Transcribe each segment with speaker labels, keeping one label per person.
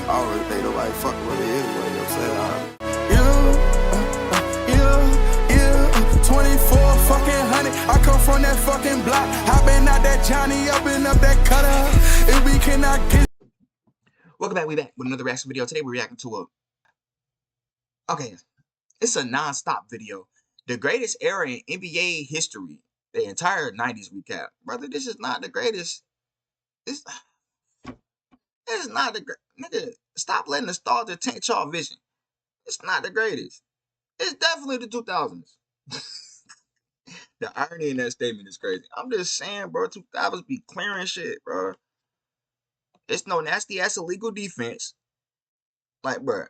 Speaker 1: I don't really think nobody fucking with me anyway, you know what I'm saying? 24 fucking hundred. I come from that fucking block. I been out that Johnny up and up that cutter. If we cannot get.
Speaker 2: Welcome back. We back with another reaction video. Today we're reacting to it's a non-stop video. The greatest era in NBA history. The entire 90s recap. Brother, this is not the greatest. This is not the great. Nigga, stop letting nostalgia taint y'all vision. It's not the greatest. It's definitely the 2000s. The irony in that statement is crazy. I'm just saying, bro, 2000s be clearing shit, bro. It's no nasty ass illegal defense. Like, bro,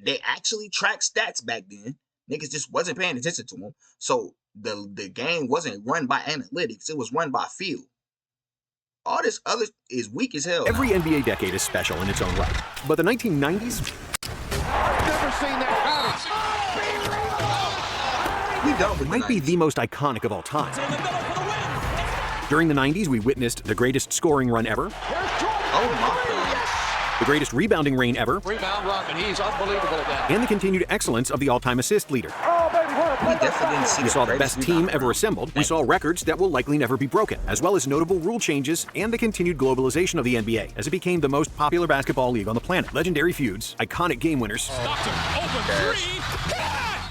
Speaker 2: they actually tracked stats back then. Niggas just wasn't paying attention to them. So the game wasn't run by analytics. It was run by feel. All this other is weak as hell.
Speaker 3: Every NBA decade is special in its own right. But the 1990s...
Speaker 4: I've never seen that
Speaker 3: might be the most iconic of all time. During the 90s, we witnessed the greatest scoring run ever.
Speaker 2: Oh my God.
Speaker 3: The greatest rebounding reign ever.
Speaker 4: Rebound rocket, he's unbelievable at that.
Speaker 3: And the continued excellence of the all-time assist leader.
Speaker 2: We definitely didn't see
Speaker 3: We saw the best team ever assembled. We saw records that will likely never be broken, as well as notable rule changes and the continued globalization of the NBA, as it became the most popular basketball league on the planet. Legendary feuds, iconic game winners,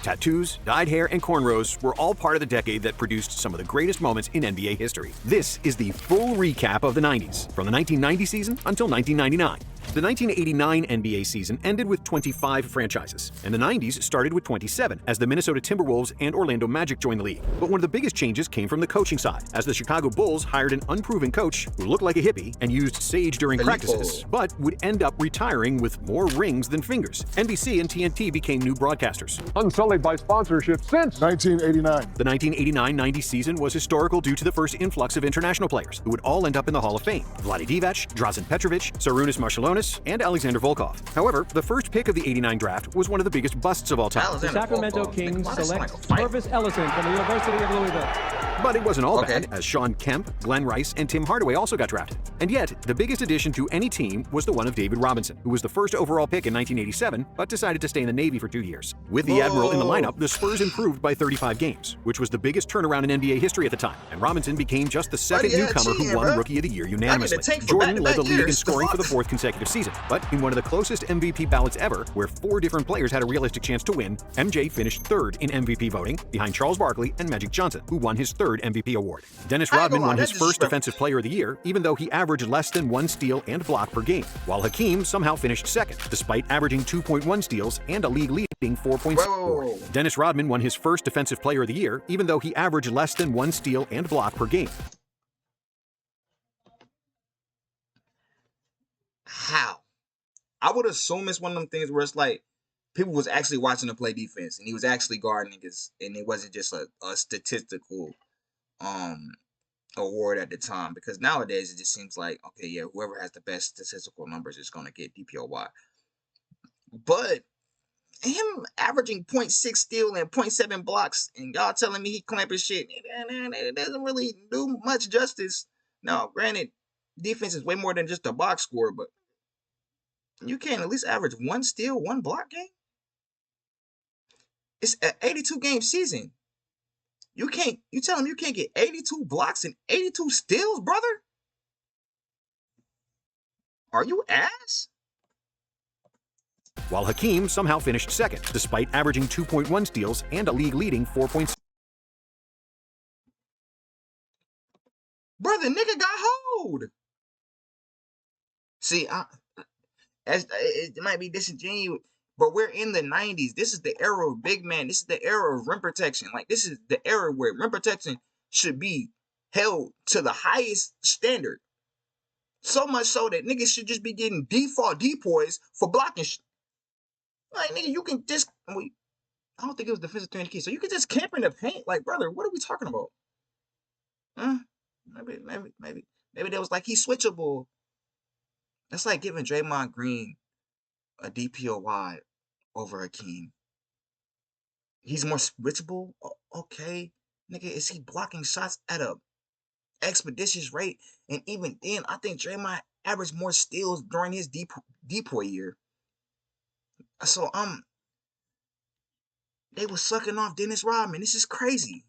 Speaker 3: tattoos, dyed hair, and cornrows were all part of the decade that produced some of the greatest moments in NBA history. This is the full recap of the 90s, from the 1990 season until 1999. The 1989 NBA season ended with 25 franchises, and the 90s started with 27, as the Minnesota Timberwolves and Orlando Magic joined the league. But one of the biggest changes came from the coaching side, as the Chicago Bulls hired an unproven coach who looked like a hippie and used sage during practices, but would end up retiring with more rings than fingers. NBC and TNT became new broadcasters.
Speaker 5: Unsullied by sponsorship since 1989.
Speaker 3: The 1989-90 season was historical due to the first influx of international players, who would all end up in the Hall of Fame: Vlade Divac, Drazen Petrovic, Sarunas Marciulionis, and Alexander Volkov. However, the first pick of the '89 draft was one of the biggest busts of all time.
Speaker 6: The Sacramento Kings select Purvis Ellison from the University of Louisville.
Speaker 3: But it wasn't all bad, as Sean Kemp, Glenn Rice, and Tim Hardaway also got drafted. And yet, the biggest addition to any team was the one of David Robinson, who was the first overall pick in 1987, but decided to stay in the Navy for 2 years. With the Admiral in the lineup, the Spurs improved by 35 games, which was the biggest turnaround in NBA history at the time, and Robinson became just the second newcomer who won Rookie of the Year unanimously. Jordan led the league in scoring for the 4th consecutive season, but in one of the closest MVP ballots ever, where 4 different players had a realistic chance to win, MJ finished 3rd in MVP voting, behind Charles Barkley and Magic Johnson, who won his 3rd MVP award. Dennis Rodman won his first Defensive Player of the Year, even though he averaged less than 1 steal and block per game, while Hakeem somehow finished 2nd, despite averaging 2.1 steals and a league-leading 4.4. Dennis Rodman won his first Defensive Player of the Year, even though he averaged less than 1 steal and block per game.
Speaker 2: How? I would assume it's one of them things where it's like people was actually watching him play defense, and he was actually guarding niggas, and it wasn't just a statistical award at the time. Because nowadays it just seems like, okay, yeah, whoever has the best statistical numbers is gonna get DPOY. But him averaging 0.6 steal and 0.7 blocks, and y'all telling me he clamping shit, it doesn't really do much justice. Now, granted, defense is way more than just a box score, but you can't at least average 1 steal, 1 block game? It's an 82-game season. You tell him you can't get 82 blocks and 82 steals, brother? Are you ass?
Speaker 3: While Hakeem somehow finished 2nd, despite averaging 2.1 steals and a league-leading 4.6.
Speaker 2: Brother, nigga got hold. See, it might be disingenuous, but we're in the 90s. This is the era of big man. This is the era of rim protection. Like, this is the era where rim protection should be held to the highest standard. So much so that niggas should just be getting default depoys for blocking shit. Like, nigga, you can just... I don't think it was defensive 3 key. So you can just camp in the paint. Like, brother, what are we talking about? Maybe that was like, he's switchable. That's like giving Draymond Green a DPOY over Hakeem. He's more switchable? Okay. Nigga, is he blocking shots at a expeditious rate? And even then, I think Draymond averaged more steals during his depoy year. So they were sucking off Dennis Rodman. This is crazy.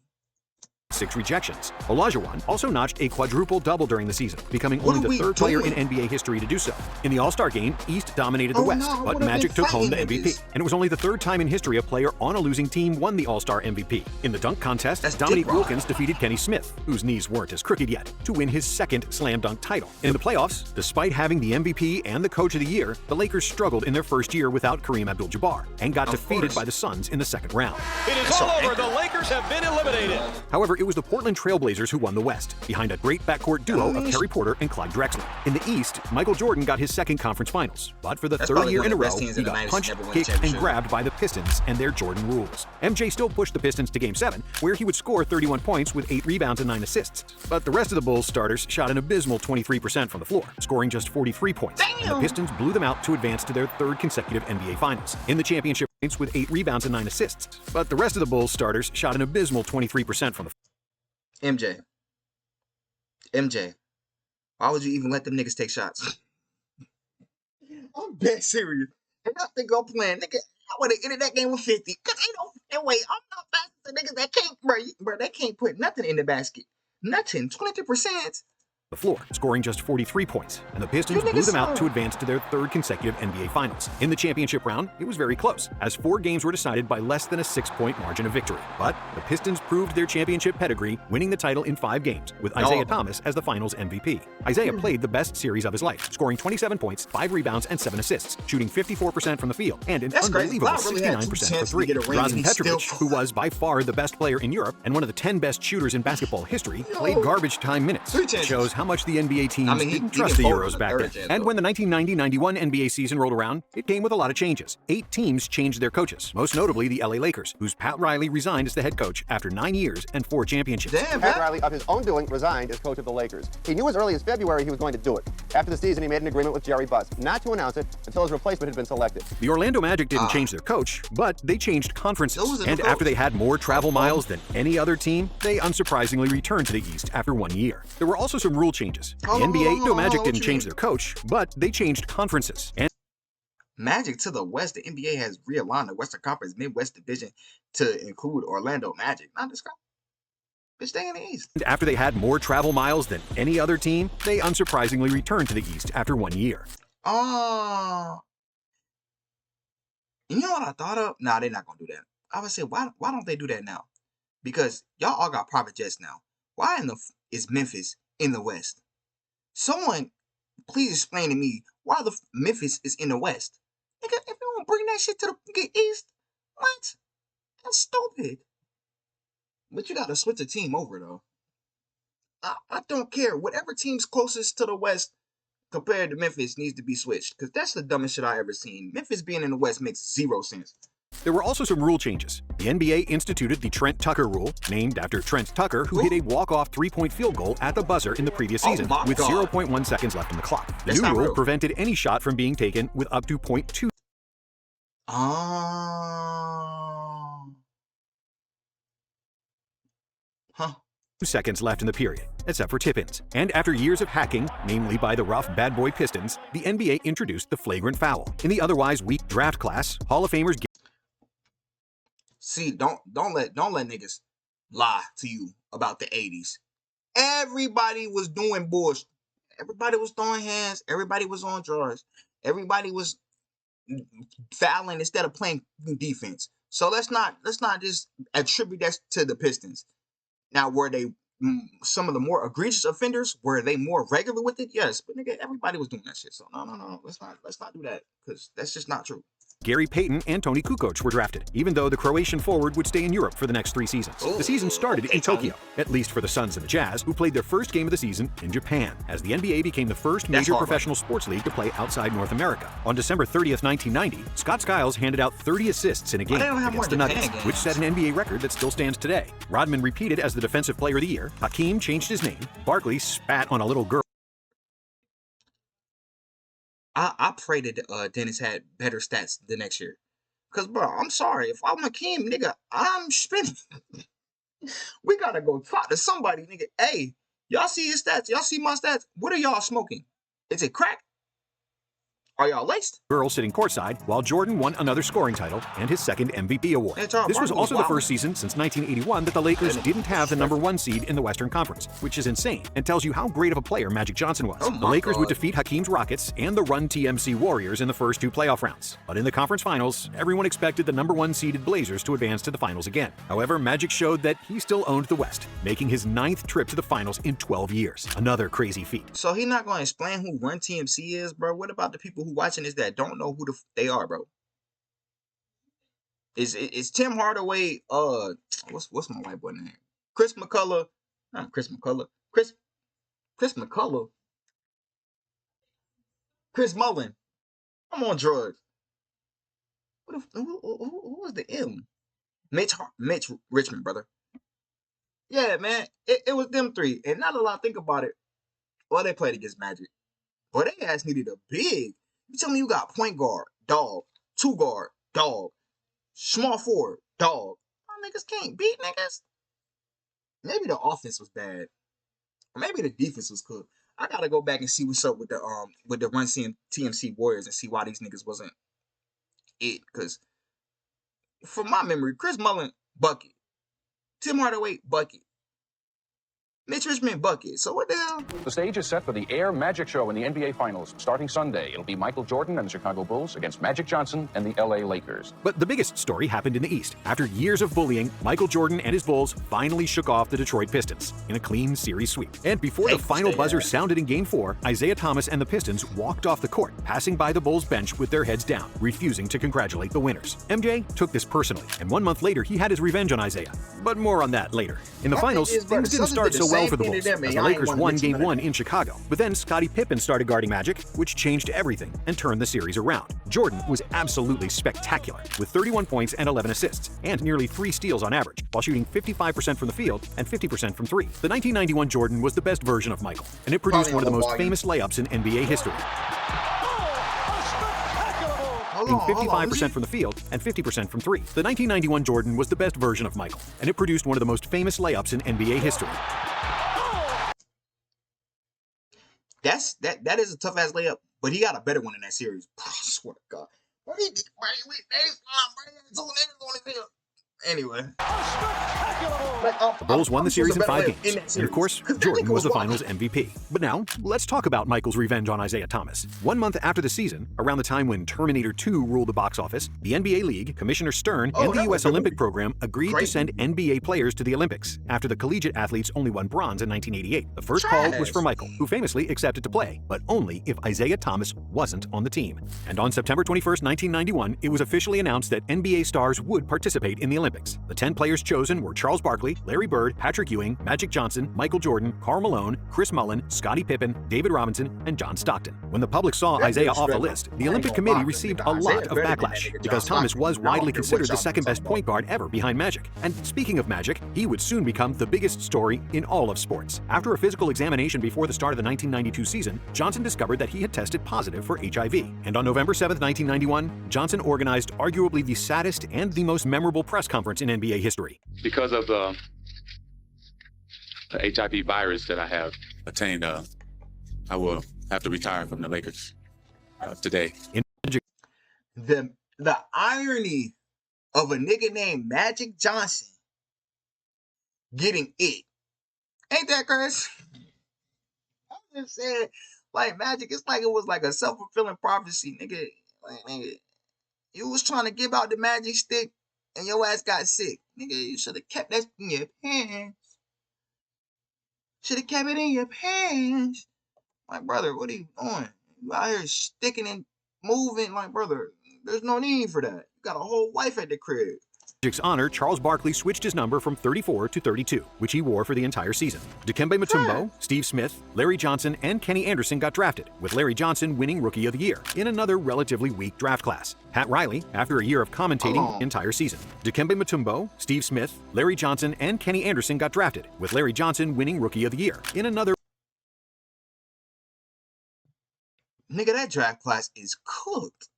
Speaker 3: 6 rejections. Olajuwon also notched a quadruple-double during the season, becoming only the third player in NBA history to do so. In the All-Star game, East dominated the West, but Magic took home the MVP. And it was only the third time in history a player on a losing team won the All-Star MVP. In the dunk contest, Dominique Wilkins defeated Kenny Smith, whose knees weren't as crooked yet, to win his second slam dunk title. In the playoffs, despite having the MVP and the Coach of the Year, the Lakers struggled in their first year without Kareem Abdul-Jabbar and got defeated by the Suns in the second round.
Speaker 4: It is all over. The Lakers have been eliminated.
Speaker 3: However, it was the Portland Trailblazers who won the West, behind a great backcourt duo of Terry Porter and Clyde Drexler. In the East, Michael Jordan got his second conference finals, but for the third year in a row, he got punched, kicked, and grabbed by the Pistons and their Jordan rules. MJ still pushed the Pistons to Game 7, where he would score 31 points with 8 rebounds and 9 assists. But the rest of the Bulls starters shot an abysmal 23% from the floor, scoring just 43 points, and the Pistons blew them out to advance to their third consecutive NBA Finals. In the championship points with 8 rebounds and 9 assists. But the rest of the Bulls starters shot an abysmal 23% from the floor.
Speaker 2: MJ, why would you even let them niggas take shots? I'm dead serious. And I think I'm playing, nigga. I would have ended that game with 50. Cause ain't no way. I'm not fast as niggas that can't, bro. They can't put nothing in the basket. Nothing. 23%.
Speaker 3: The floor, scoring just 43 points, and the Pistons blew them out to advance to their third consecutive NBA Finals. In the championship round, it was very close, as 4 games were decided by less than a 6-point margin of victory. But the Pistons proved their championship pedigree, winning the title in 5 games, with Isaiah Thomas as the Finals MVP. Isaiah played the best series of his life, scoring 27 points, 5 rebounds, and 7 assists, shooting 54% from the field, and an unbelievable 69% for 3. Drazen Petrovic, who was by far the best player in Europe and one of the 10 best shooters in basketball history, played garbage time minutes. It shows how much the NBA teams didn't trust the Euros back then. And when the 1990-91 NBA season rolled around, it came with a lot of changes. 8 teams changed their coaches, most notably the LA Lakers, whose Pat Riley resigned as the head coach after 9 years and 4 championships.
Speaker 7: Pat Riley, of his own doing, resigned as coach of the Lakers. He knew as early as February he was going to do it. After the season, he made an agreement with Jerry Buss not to announce it until his replacement had been selected.
Speaker 3: The Orlando Magic didn't change their coach, but they changed conferences. And after they had more travel miles than any other team, they unsurprisingly returned to the East after 1 year. There were also some rule changes. The NBA, Magic didn't change their coach, but they changed conferences. And
Speaker 2: Magic to the West, the NBA has realigned the Western Conference Midwest Division to include Orlando Magic. Not this guy. But stay in the East.
Speaker 3: And after they had more travel miles than any other team, they unsurprisingly returned to the East after 1 year.
Speaker 2: Oh. You know what I thought of? Nah, they're not going to do that. I would say, why don't they do that now? Because y'all all got private jets now. Why is Memphis in the West? Someone, please explain to me why the Memphis is in the West. Nigga, if you don't bring that shit to the East, what? That's stupid. But you gotta switch the team over, though. I don't care. Whatever team's closest to the West compared to Memphis needs to be switched. Because that's the dumbest shit I ever seen. Memphis being in the West makes 0 sense.
Speaker 3: There were also some rule changes. The NBA instituted the Trent Tucker rule, named after Trent Tucker, who hit a walk-off 3-point field goal at the buzzer in the previous season, with 0.1 seconds left on the clock. The new rule prevented any shot from being taken with up to 0.2. Seconds left in the period, except for tip-ins. And after years of hacking, namely by the rough bad boy Pistons, the NBA introduced the flagrant foul. In the otherwise weak draft class, Hall of Famers
Speaker 2: See, don't let niggas lie to you about the 80s. Everybody was doing bullshit. Everybody was throwing hands. Everybody was on drugs. Everybody was fouling instead of playing defense. So let's not just attribute that to the Pistons. Now, were they some of the more egregious offenders? Were they more regular with it? Yes, but nigga, everybody was doing that shit. So no. Let's not do that, because that's just not true.
Speaker 3: Gary Payton and Toni Kukoc were drafted, even though the Croatian forward would stay in Europe for the next 3 seasons. The season started in Tokyo, at least for the Suns and the Jazz, who played their first game of the season in Japan, as the NBA became the first major professional sports league to play outside North America. On December 30th, 1990, Scott Skiles handed out 30 assists in a game against the Nuggets, which set an NBA record that still stands today. Rodman repeated as the Defensive Player of the Year, Hakeem changed his name, Barkley spat on a little girl.
Speaker 2: I pray that Dennis had better stats the next year. Because, bro, I'm sorry. If I'm Hakeem, nigga, I'm spinning. We got to go talk to somebody, nigga. Hey, y'all see his stats? Y'all see my stats? What are y'all smoking? Is it crack? Are y'all laced?
Speaker 3: Girls sitting courtside, while Jordan won another scoring title and his second MVP award.
Speaker 2: Hey, Charles
Speaker 3: This was
Speaker 2: Barkley
Speaker 3: also the
Speaker 2: was
Speaker 3: first season since 1981 that the Lakers didn't have the #1 seed in the Western Conference, which is insane and tells you how great of a player Magic Johnson was.
Speaker 2: Oh
Speaker 3: The Lakers
Speaker 2: God.
Speaker 3: would defeat Hakeem's Rockets and the Run TMC Warriors in the first 2 playoff rounds. But in the conference finals, everyone expected the #1 seeded Blazers to advance to the finals again. However, Magic showed that he still owned the West, making his 9th trip to the finals in 12 years. Another crazy feat.
Speaker 2: So he not going to explain who Run TMC is, bro? What about the people who watching this that don't know who they are, bro? Is Tim Hardaway, what's my white boy name? Chris McCullough. Not Chris McCullough. Chris McCullough. Chris Mullen. I'm on drugs. Who was the M? Mitch Richmond, brother. Yeah, man. It was them 3. And now that I think about it, well, they played against Magic. But they ass needed a big. You tell me you got point guard, dog, 2 guard, dog, small forward, dog. My niggas can't beat niggas. Maybe the offense was bad. Or maybe the defense was good. I gotta go back and see what's up with the Run TMC Warriors and see why these niggas wasn't it. Cause from my memory, Chris Mullen, bucket. Tim Hardaway, bucket. Mitch Richmond, bucket. So what the hell?
Speaker 8: The stage is set for the Air Magic Show in the NBA Finals. Starting Sunday, it'll be Michael Jordan and the Chicago Bulls against Magic Johnson and the LA Lakers.
Speaker 3: But the biggest story happened in the East. After years of bullying, Michael Jordan and his Bulls finally shook off the Detroit Pistons in a clean series sweep. And before the final buzzer sounded in Game 4, Isaiah Thomas and the Pistons walked off the court, passing by the Bulls bench with their heads down, refusing to congratulate the winners. MJ took this personally, and 1 month later he had his revenge on Isaiah. But more on that later. In the finals, things didn't start so well for the Bulls, as the Lakers won Game 1 in Chicago. But then Scottie Pippen started guarding Magic, which changed everything and turned the series around. Jordan was absolutely spectacular, with 31 points and 11 assists, and nearly 3 steals on average, while shooting 55% from the field and 50% from 3. The 1991 Jordan was the best version of Michael, and it produced one of the most famous layups in NBA history. Shooting 55% from the field and 50% from 3. The 1991 Jordan was the best version of Michael, and it produced one of the most famous layups in NBA history.
Speaker 2: That is a tough ass layup, but he got a better one in that series. I swear to God. Anyway.
Speaker 3: The Bulls won the series in 5 games, and of course, Jordan was the finals MVP. But now, let's talk about Michael's revenge on Isaiah Thomas. 1 month after the season, around the time when Terminator 2 ruled the box office, the NBA League, Commissioner Stern, and the U.S. Olympic program agreed to send NBA players to the Olympics after the collegiate athletes only won bronze in 1988. The first call was for Michael, who famously accepted to play, but only if Isaiah Thomas wasn't on the team. And on September 21st, 1991, it was officially announced that NBA stars would participate in the Olympics. The 10 players chosen were Charles Barkley, Larry Bird, Patrick Ewing, Magic Johnson, Michael Jordan, Karl Malone, Chris Mullen, Scottie Pippen, David Robinson, and John Stockton. When the public saw Isaiah off the list, the Olympic Committee received a lot of backlash because Thomas was widely considered the second best point guard ever behind Magic. And speaking of Magic, he would soon become the biggest story in all of sports. After a physical examination before the start of the 1992 season, Johnson discovered that he had tested positive for HIV. And on November 7, 1991, Johnson organized arguably the saddest and the most memorable press conference in NBA history.
Speaker 9: Because of the HIV virus that I have attained, I will have to retire from the Lakers today.
Speaker 2: The irony of a nigga named Magic Johnson getting it. Ain't that crazy? I'm just saying, like Magic, it's like it was like a self-fulfilling prophecy, nigga. Like, nigga, you was trying to give out the magic stick and your ass got sick. Nigga, you should have kept that in your pants. Should have kept it in your pants. Like, brother, what are you doing? You out here sticking and moving. Like, brother, there's no need for that. You got a whole wife at the crib.
Speaker 3: Magic's honor, Charles Barkley switched his number from 34 to 32, which he wore for the entire season. Dikembe Mutombo, Steve Smith, Larry Johnson, and Kenny Anderson got drafted, with Larry Johnson winning Rookie of the Year in another relatively weak draft class. Pat Riley, after a year of commentating the entire season. Dikembe Mutombo, Steve Smith, Larry Johnson, and Kenny Anderson got drafted, with Larry Johnson winning Rookie of the Year in another...
Speaker 2: Nigga, that draft class is cooked.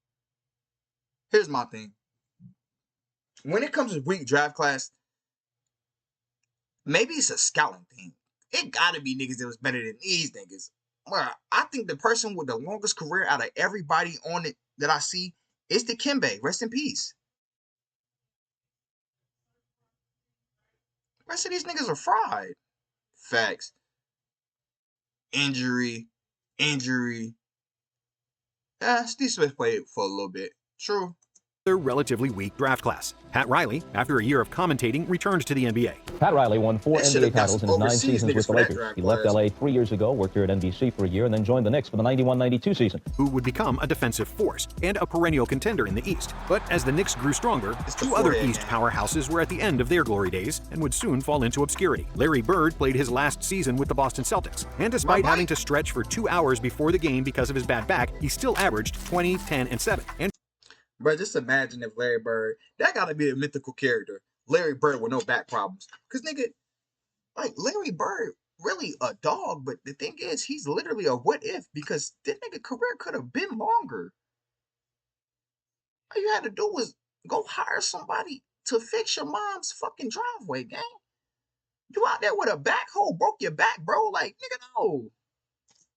Speaker 2: Here's my thing. When it comes to weak draft class, maybe it's a scouting thing. It gotta be niggas that was better than these niggas. Well, I think the person with the longest career out of everybody on it that I see is the Kimbe. Rest in peace. The rest of these niggas are fried. Facts. Injury. Yeah, Steve Smith played for a little bit. True.
Speaker 3: Their relatively weak draft class. Pat Riley, after a year of commentating, returned to the NBA.
Speaker 6: Pat Riley won 4 NBA titles in his 9 seasons with the Lakers. He left LA 3 years ago, worked here at NBC for a year, and then joined the Knicks for the 91-92 season.
Speaker 3: Who would become a defensive force and a perennial contender in the East. But as the Knicks grew stronger, two other East powerhouses were at the end of their glory days and would soon fall into obscurity. Larry Bird played his last season with the Boston Celtics, and despite having to stretch for 2 hours before the game because of his bad back, he still averaged 20, 10, and 7. And
Speaker 2: bro, just imagine if Larry Bird, that gotta be a mythical character. Larry Bird with no back problems. Because, nigga, like, Larry Bird, really a dog, but the thing is, he's literally a what if, because this nigga career could have been longer. All you had to do was go hire somebody to fix your mom's fucking driveway, gang. You out there with a backhoe, broke your back, bro. Like, nigga, no.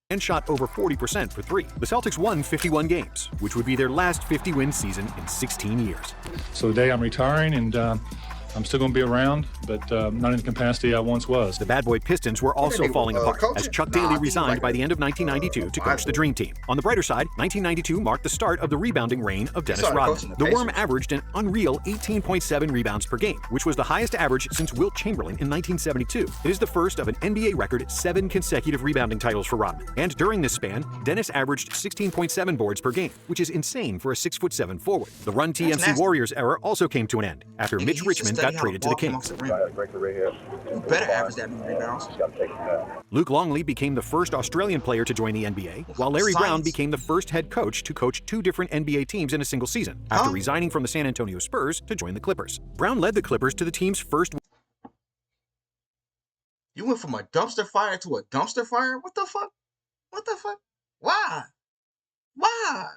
Speaker 3: and shot over 40% for 3. The Celtics won 51 games, which would be their last 50-win season in 16 years.
Speaker 5: So today I'm retiring, and I'm still going to be around, but not in the capacity I once was.
Speaker 3: The Bad Boy Pistons were also falling apart as Chuck Daly resigned by the end of 1992 to coach the Dream Team. On the brighter side, 1992 marked the start of the rebounding reign of Dennis Rodman. The Worm averaged an unreal 18.7 rebounds per game, which was the highest average since Wilt Chamberlain in 1972. It is the first of an NBA record 7 consecutive rebounding titles for Rodman. And during this span, Dennis averaged 16.7 boards per game, which is insane for a 6'7" forward. The Run TMC Warriors era also came to an end after Mitch Richmond got traded to the Kings.
Speaker 2: You better average that many rebounds.
Speaker 3: Luke Longley became the first Australian player to join the NBA, while Larry Brown became the first head coach to coach 2 different NBA teams in a single season, after resigning from the San Antonio Spurs to join the Clippers. Brown led the Clippers to the team's first.
Speaker 2: You went from a dumpster fire to a dumpster fire? What the fuck? What the fuck? Why? Why?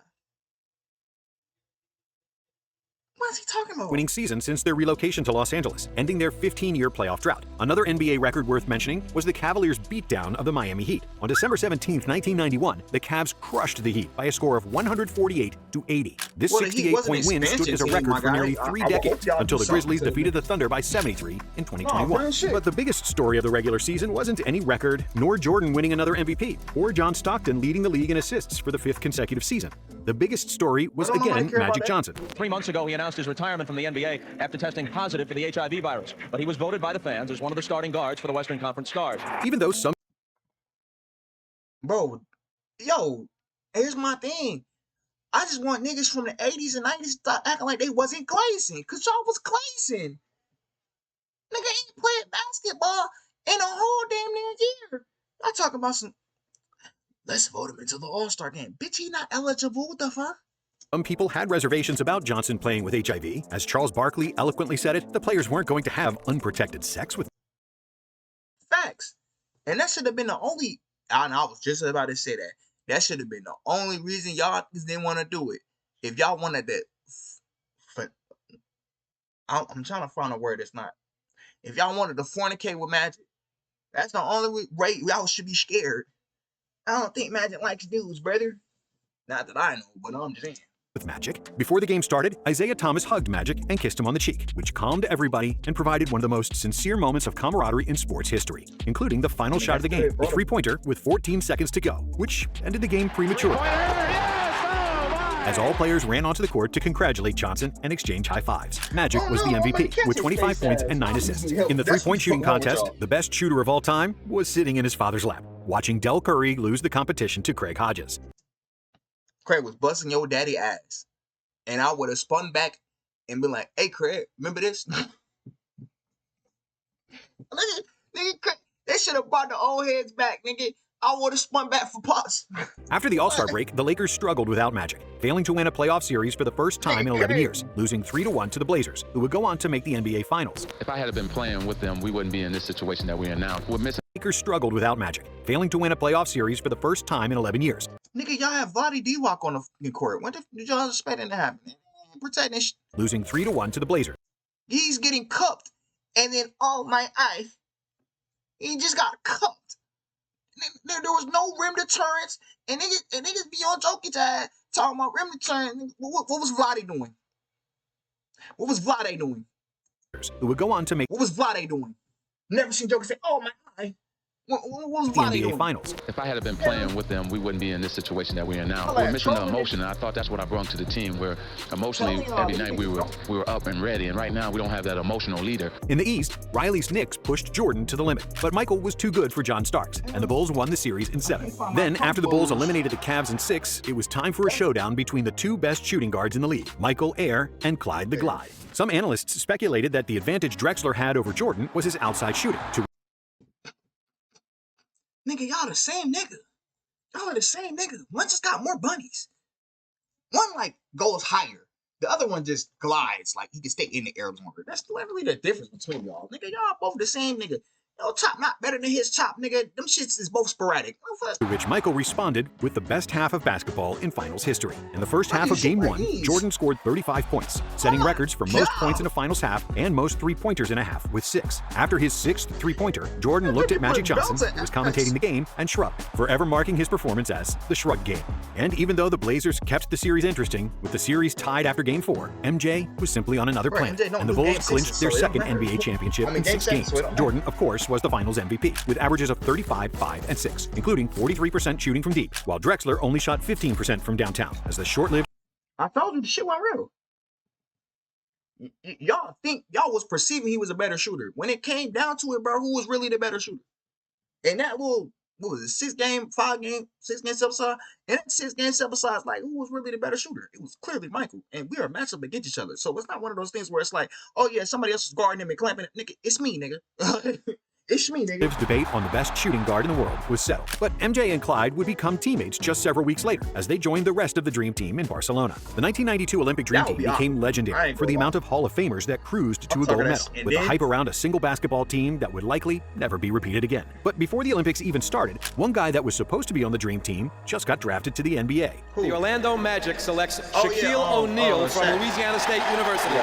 Speaker 2: What is he talking about?
Speaker 3: Winning season since their relocation to Los Angeles, ending their 15-year playoff drought. Another NBA record worth mentioning was the Cavaliers' beatdown of the Miami Heat. On December 17, 1991, the Cavs crushed the Heat by a score of 148-80. This 68-point win stood as a record for nearly 3 decades, until the Grizzlies defeated the Thunder by 73 in 2021. But the biggest story of the regular season wasn't any record, nor Jordan winning another MVP, or John Stockton leading the league in assists for the 5th consecutive season. The biggest story was again Magic Johnson.
Speaker 6: 3 months ago, he announced his retirement from the NBA after testing positive for the HIV virus, but he was voted by the fans as one of the starting guards for the Western Conference Stars.
Speaker 3: Even though some...
Speaker 2: Bro, yo, here's my thing. I just want niggas from the 80s and 90s to stop acting like they wasn't glazing, because y'all was glazing. Nigga ain't played basketball in a whole damn near year. I talk about some, let's vote him into the All-Star game. Bitch, he not eligible. What the fuck?
Speaker 3: Some people had reservations about Johnson playing with HIV. As Charles Barkley eloquently said it, the players weren't going to have unprotected sex with.
Speaker 2: Facts. And that should have been the only, I was just about to say that. That should have been the only reason y'all didn't want to do it. If y'all wanted that, I'm trying to find a word that's not. If y'all wanted to fornicate with Magic, that's the only way y'all should be scared. I don't think Magic likes dudes, brother. Not that I know, but I'm just saying.
Speaker 3: With Magic. Before the game started, Isaiah Thomas hugged Magic and kissed him on the cheek, which calmed everybody and provided one of the most sincere moments of camaraderie in sports history, including the final shot of the game, a 3-pointer with 14 seconds to go, which ended the game prematurely. As all players ran onto the court to congratulate Johnson and exchange high fives. Magic was the MVP with 25 points and 9 assists. In the 3-point shooting contest, the best shooter of all time was sitting in his father's lap, watching Del Curry lose the competition to Craig Hodges.
Speaker 2: Craig was busting your daddy ass. And I would have spun back and been like, hey, Craig, remember this? Nigga, Craig, they should have brought the old heads back, nigga. I would have spun back for Pops.
Speaker 3: After the All-Star break, the Lakers struggled without Magic, failing to win a playoff series for the first time in 11 years, losing 3-1 to the Blazers, who would go on to make the NBA Finals.
Speaker 8: If I had been playing with them, we wouldn't be in this situation that we're in now. We're missing.
Speaker 3: Lakers struggled without Magic, failing to win a playoff series for the first time in 11 years.
Speaker 2: Nigga, y'all have Vlade Divac on the court. What did y'all expect to happen? Protect this.
Speaker 3: Losing 3-1 to the Blazers.
Speaker 2: He's getting cupped, and then oh my eye, he just got cupped. There was no rim deterrence, and niggas be on Jokic ass talking about rim deterrence. What was Vlade doing? What was Vlade doing?
Speaker 3: Who would go on to make
Speaker 2: What was Vlade doing? Never seen Jokic say, "Oh my God." What was
Speaker 3: the
Speaker 2: Vlade
Speaker 3: NBA
Speaker 2: doing?
Speaker 3: Finals.
Speaker 8: If I had been playing with them, we wouldn't be in this situation that we're in now. We're missing the emotion, and I thought that's what I brought to the team, where emotionally every night we were up and ready, and right now we don't have that emotional leader.
Speaker 3: In the East, Riley's Knicks pushed Jordan to the limit, but Michael was too good for John Starks, and the Bulls won the series in 7. Then, after the Bulls eliminated the Cavs in 6, it was time for a showdown between the two best shooting guards in the league, Michael Air and Clyde the Glide. Some analysts speculated that the advantage Drexler had over Jordan was his outside shooting.
Speaker 2: Nigga, y'all the same nigga. Y'all are the same nigga. One just got more bunnies. One like goes higher. The other one just glides, like he can stay in the air longer. That's literally the difference between y'all. Nigga, y'all both the same nigga. Yo, chop not better than his chop, nigga. Them shits is both sporadic.
Speaker 3: To which Michael responded with the best half of basketball in finals history. In the first half of Game 1, Jordan scored 35 points, setting records for most points in a finals half and most three-pointers in a half with 6. After his 6th three-pointer, Jordan looked at Magic Johnson, who was commentating the game, and shrugged, forever marking his performance as the Shrug Game. And even though the Blazers kept the series interesting, with the series tied after Game 4, MJ was simply on another planet, and the Bulls clinched their second NBA championship in 6 games. Jordan, of course, was the finals MVP, with averages of 35, 5, and 6, including 43% shooting from deep, while Drexler only shot 15% from downtown, as the short-lived...
Speaker 2: I told you the shit wasn't real. Y'all think y'all was perceiving he was a better shooter. When it came down to it, bro, who was really the better shooter? And that little, what was it, 6-game, 5-game, 6-game step-aside? And that 6-game step-aside, like, who was really the better shooter? It was clearly Michael. And we are matched up against each other. So it's not one of those things where it's like, oh yeah, somebody else is guarding him and clamping it. Nigga, it's me, nigga. It's me, nigga.
Speaker 3: Debate on the best shooting guard in the world was settled, but MJ and Clyde would become teammates just several weeks later as they joined the rest of the Dream Team in Barcelona. The 1992 Olympic Dream Team became legendary for the amount of Hall of Famers that cruised to a gold medal, with the hype around a single basketball team that would likely never be repeated again. But before the Olympics even started, one guy that was supposed to be on the Dream Team just got drafted to the NBA.
Speaker 4: The Orlando Magic selects Shaquille O'Neal from Louisiana State University.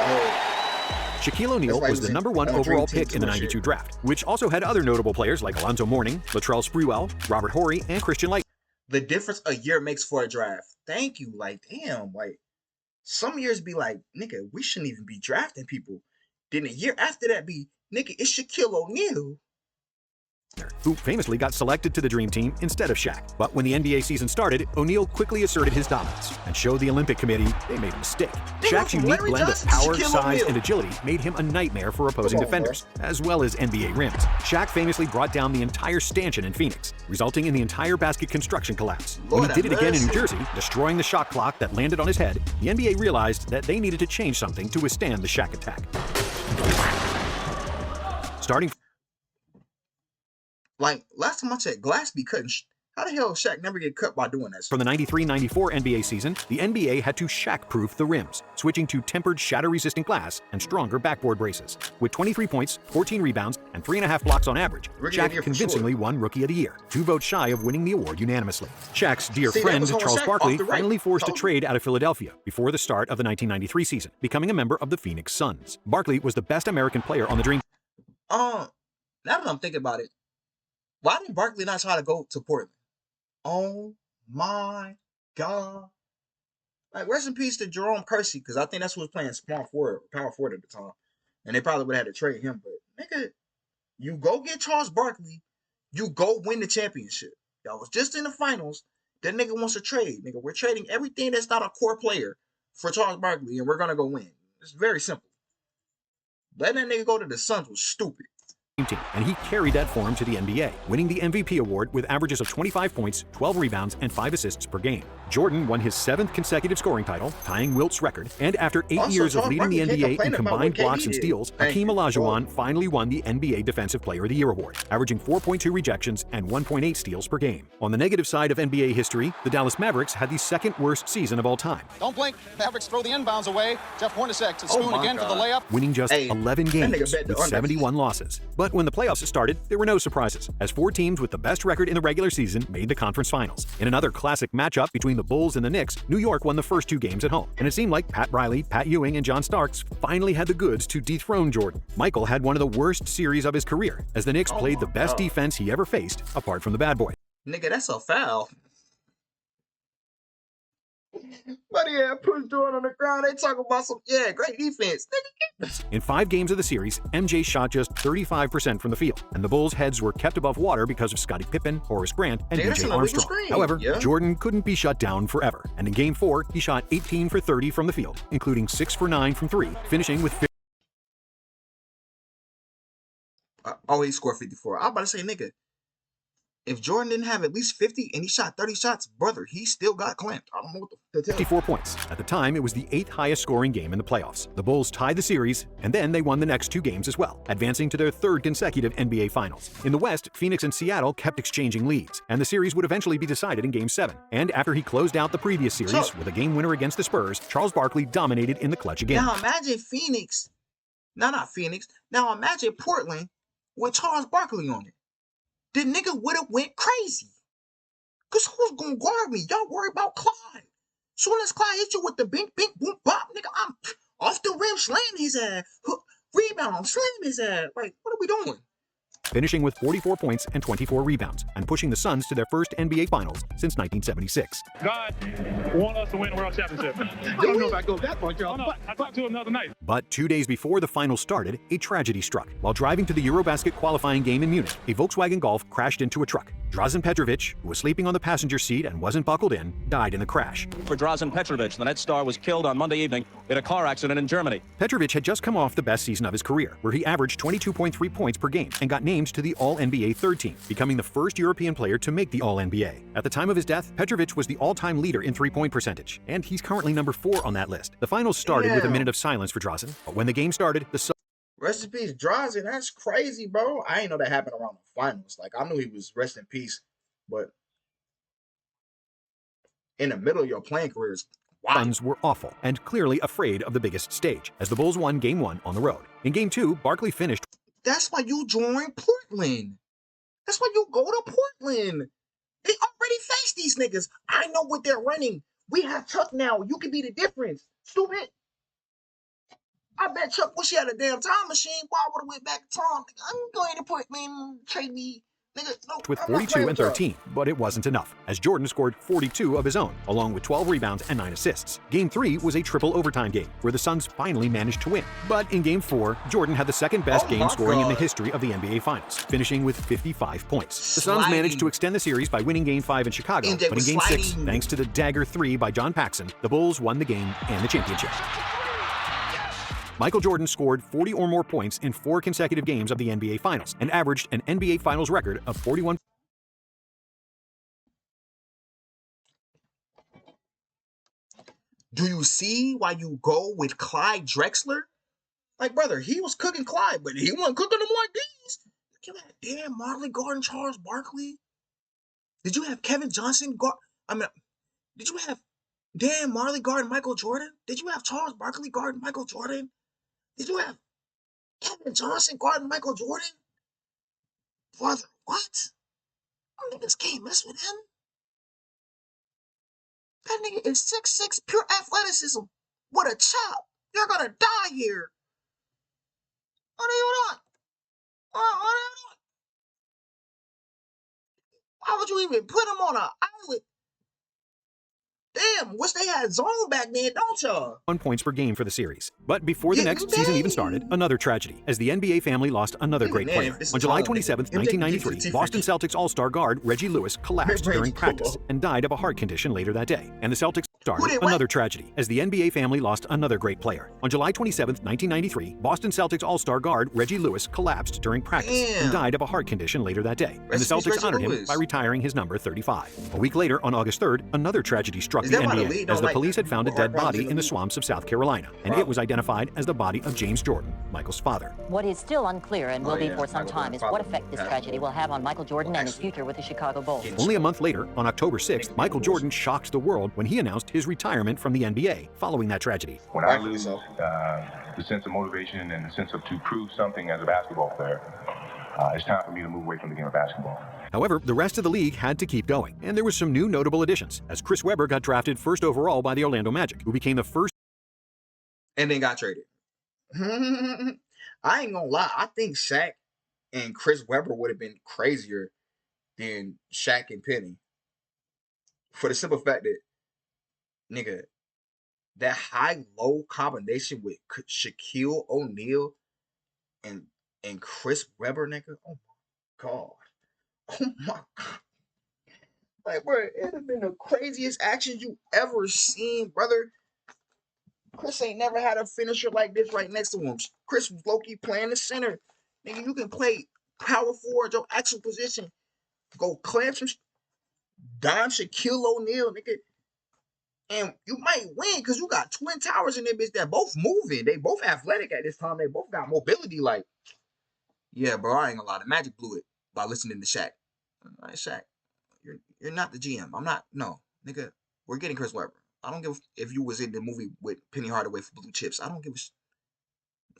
Speaker 3: Shaquille O'Neal was the #1 overall pick in the '92 draft, which also had other notable players like Alonzo Mourning, Latrell Sprewell, Robert Horry, and Christian Light.
Speaker 2: The difference a year makes for a draft. Thank you. Like, damn, like, some years be like, nigga, we shouldn't even be drafting people. Then a year after that be, nigga, it's Shaquille O'Neal,
Speaker 3: who famously got selected to the Dream Team instead of Shaq. But when the NBA season started, O'Neal quickly asserted his dominance and showed the Olympic Committee they made a mistake. Shaq's unique blend of power, size, and agility made him a nightmare for opposing defenders, as well as NBA rims. Shaq famously brought down the entire stanchion in Phoenix, resulting in the entire basket construction collapse. When he did it again in New Jersey, destroying the shot clock that landed on his head, the NBA realized that they needed to change something to withstand the Shaq attack. Starting
Speaker 2: like, last time I checked, glass be cutting. How the hell Shaq never get cut by doing that?
Speaker 3: From the 93-94 NBA season, the NBA had to Shaq-proof the rims, switching to tempered shatter-resistant glass and stronger backboard braces. With 23 points, 14 rebounds, and 3.5 blocks on average, Shaq convincingly won Rookie of the Year, 2 votes shy of winning the award unanimously. Shaq's dear friend, Charles Barkley, finally forced a trade out of Philadelphia before the start of the 1993 season, becoming a member of the Phoenix Suns. Barkley was the best American player on the Dream.
Speaker 2: Now that I'm thinking about it, why didn't Barkley not try to go to Portland? Oh my God. Like, rest in peace to Jerome Kersey, because I think that's who was playing small forward, power forward at the time. And they probably would have had to trade him. But, nigga, you go get Charles Barkley, you go win the championship. Y'all was just in the finals. That nigga wants to trade. Nigga, we're trading everything that's not a core player for Charles Barkley, and we're going to go win. It's very simple. Letting that nigga go to the Suns was stupid.
Speaker 3: Team, and he carried that form to the NBA, winning the MVP award with averages of 25 points, 12 rebounds, and 5 assists per game. Jordan won his 7th consecutive scoring title, tying Wilt's record, and after 8 years of leading the NBA in combined blocks and steals, Hakeem Olajuwon finally won the NBA Defensive Player of the Year award, averaging 4.2 rejections and 1.8 steals per game. On the negative side of NBA history, the Dallas Mavericks had the second worst season of all time.
Speaker 10: Don't blink. Mavericks throw the inbounds away. Jeff Hornacek to Spoon again for the layup.
Speaker 3: Winning just 11 games with 71 losses. But when the playoffs started, there were no surprises, as 4 teams with the best record in the regular season made the conference finals. In another classic matchup between the Bulls and the Knicks, New York won the first 2 games at home, and it seemed like Pat Riley, Pat Ewing, and John Starks finally had the goods to dethrone Jordan. Michael had one of the worst series of his career, as the Knicks played the best defense he ever faced, apart from the bad boy.
Speaker 2: Nigga, that's a foul. But yeah, put Jordan on the ground. They talk about some, great defense.
Speaker 3: In 5 games of the series, MJ shot just 35% from the field, and the Bulls' heads were kept above water because of Scottie Pippen, Horace Grant, and B.J. Armstrong. However, Jordan couldn't be shut down forever, and in Game 4, he shot 18 for 30 from the field, including 6 for 9 from 3, finishing with 50.
Speaker 2: Oh, he scored 54. I was about to say, nigga, if Jordan didn't have at least 50 and he shot 30 shots, brother, he still got clamped. I don't know what to tell you.
Speaker 3: 54 points. At the time, it was the 8th highest scoring game in the playoffs. The Bulls tied the series, and then they won the next 2 games as well, advancing to their 3rd consecutive NBA Finals. In the West, Phoenix and Seattle kept exchanging leads, and the series would eventually be decided in Game 7. And after he closed out the previous series with a game winner against the Spurs, Charles Barkley dominated in the clutch again.
Speaker 2: Now imagine Phoenix. No, not Phoenix. Now imagine Portland with Charles Barkley on it. The nigga would have went crazy. Because who's going to guard me? Y'all worry about Clyde. Soon as Clyde hit you with the bink, bink, boom, bop, nigga, I'm off the rim, slam his ass. Rebound, slam his ass. Like, what are we doing?
Speaker 3: Finishing with 44 points and 24 rebounds, and pushing the Suns to their first NBA Finals since 1976.
Speaker 5: God want us to win a world championship.
Speaker 10: I don't know if I go that far, Charles.
Speaker 5: No, I talked to him the other night.
Speaker 3: But 2 days before the finals started, a tragedy struck. While driving to the Eurobasket qualifying game in Munich, a Volkswagen Golf crashed into a truck. Drazen Petrovic, who was sleeping on the passenger seat and wasn't buckled in, died in the crash.
Speaker 6: For Drazen Petrovic, the Nets star was killed on Monday evening in a car accident in Germany.
Speaker 3: Petrovic had just come off the best season of his career, where he averaged 22.3 points per game and got named to the All-NBA third team, becoming the first European player to make the All-NBA. At the time of his death, Petrovic was the all-time leader in three-point percentage, and he's currently number 4 on that list. The finals started with a minute of silence for Drazen, but when the game started, the
Speaker 2: Rest in peace, Drazen. That's crazy, bro. I ain't know that happened around the finals. Like, I knew he was rest in peace, but in the middle of your playing career is wild.
Speaker 3: Suns were awful and clearly afraid of the biggest stage, as the Bulls won Game 1 on the road. In Game 2, Barkley finished.
Speaker 2: That's why you join Portland. That's why you go to Portland. They already faced these niggas. I know what they're running. We have Chuck now. You can be the difference. Stupid. I bet Chuck wish he had a damn time machine. Why would have went back to time? I'm going to Portland. Trade me. Nigga, no,
Speaker 3: with 42 and 13, but it wasn't enough, as Jordan scored 42 of his own, along with 12 rebounds and 9 assists. Game 3 was a triple overtime game, where the Suns finally managed to win. But in Game 4, Jordan had the second best game scoring in the history of the NBA Finals, finishing with 55 points. The Suns managed to extend the series by winning Game 5 in Chicago, but in Game 6, thanks to the dagger 3 by John Paxson, the Bulls won the game and the championship. Michael Jordan scored 40 or more points in 4 consecutive games of the NBA Finals and averaged an NBA Finals record of 41.
Speaker 2: Do you see why you go with Clyde Drexler? Like, brother, he was cooking Clyde, but he wasn't cooking them like these. You had damn Marley Gordon, Charles Barkley. Did you have Kevin Johnson? Did you have damn Marley guarding Michael Jordan? Did you have Charles Barkley guarding Michael Jordan? Did you have Kevin Johnson guarding Michael Jordan? Brother, what? Them niggas can't mess with him. That nigga is 6'6", pure athleticism with a chop. You're gonna die here. What are you doing? What are you doing? Why would you even put him on an island? Damn, wish they had zone back then, don't y'all?
Speaker 3: 1 points per game for the series. But before the next season even started, another tragedy, as the NBA family lost another great player. On July 27, 1993, Boston Celtics All-Star guard Reggie Lewis collapsed during practice and died of a heart condition later that day. And the Celtics started another tragedy, as the NBA family lost another great player. On July 27, 1993, Boston Celtics All-Star guard Reggie Lewis collapsed during practice and died of a heart condition later that day. And the Celtics honored him by retiring his number 35. A week later, on August 3rd, another tragedy struck the NBA, as the police had found a dead body in the swamps of South Carolina, and it was identified as the body of James Jordan, Michael's father.
Speaker 11: What is still unclear and will be for some time is what effect this tragedy will have on Michael Jordan and his future with the Chicago Bulls.
Speaker 3: Only a month later, on October 6th, Michael Jordan shocked the world when he announced his retirement from the NBA following that tragedy.
Speaker 12: When I lose the sense of motivation and the sense of to prove something as a basketball player, it's time for me to move away from the game of basketball.
Speaker 3: However, the rest of the league had to keep going, and there were some new notable additions, as Chris Webber got drafted first overall by the Orlando Magic, who became the first
Speaker 2: and then got traded. I ain't gonna lie, I think Shaq and Chris Webber would have been crazier than Shaq and Penny. For the simple fact that, nigga, that high-low combination with Shaquille O'Neal and Chris Webber, nigga. Oh my god. Oh my god. Like, bro, it'd have been the craziest action you ever seen, brother. Chris ain't never had a finisher like this right next to him. Chris was low-key playing the center. Nigga, you can play power forward, your actual position. Go clamp some dime Shaquille O'Neal, nigga. And you might win because you got twin towers in there, bitch, that both moving. They both athletic at this time. They both got mobility. Like, yeah, bro, I ain't gonna lie. The Magic blew it by listening to Shaq. All right, Shaq, you're not the GM. I'm not. No, nigga, we're getting Chris Webber. I don't give if you was in the movie with Penny Hardaway for Blue Chips. I don't give a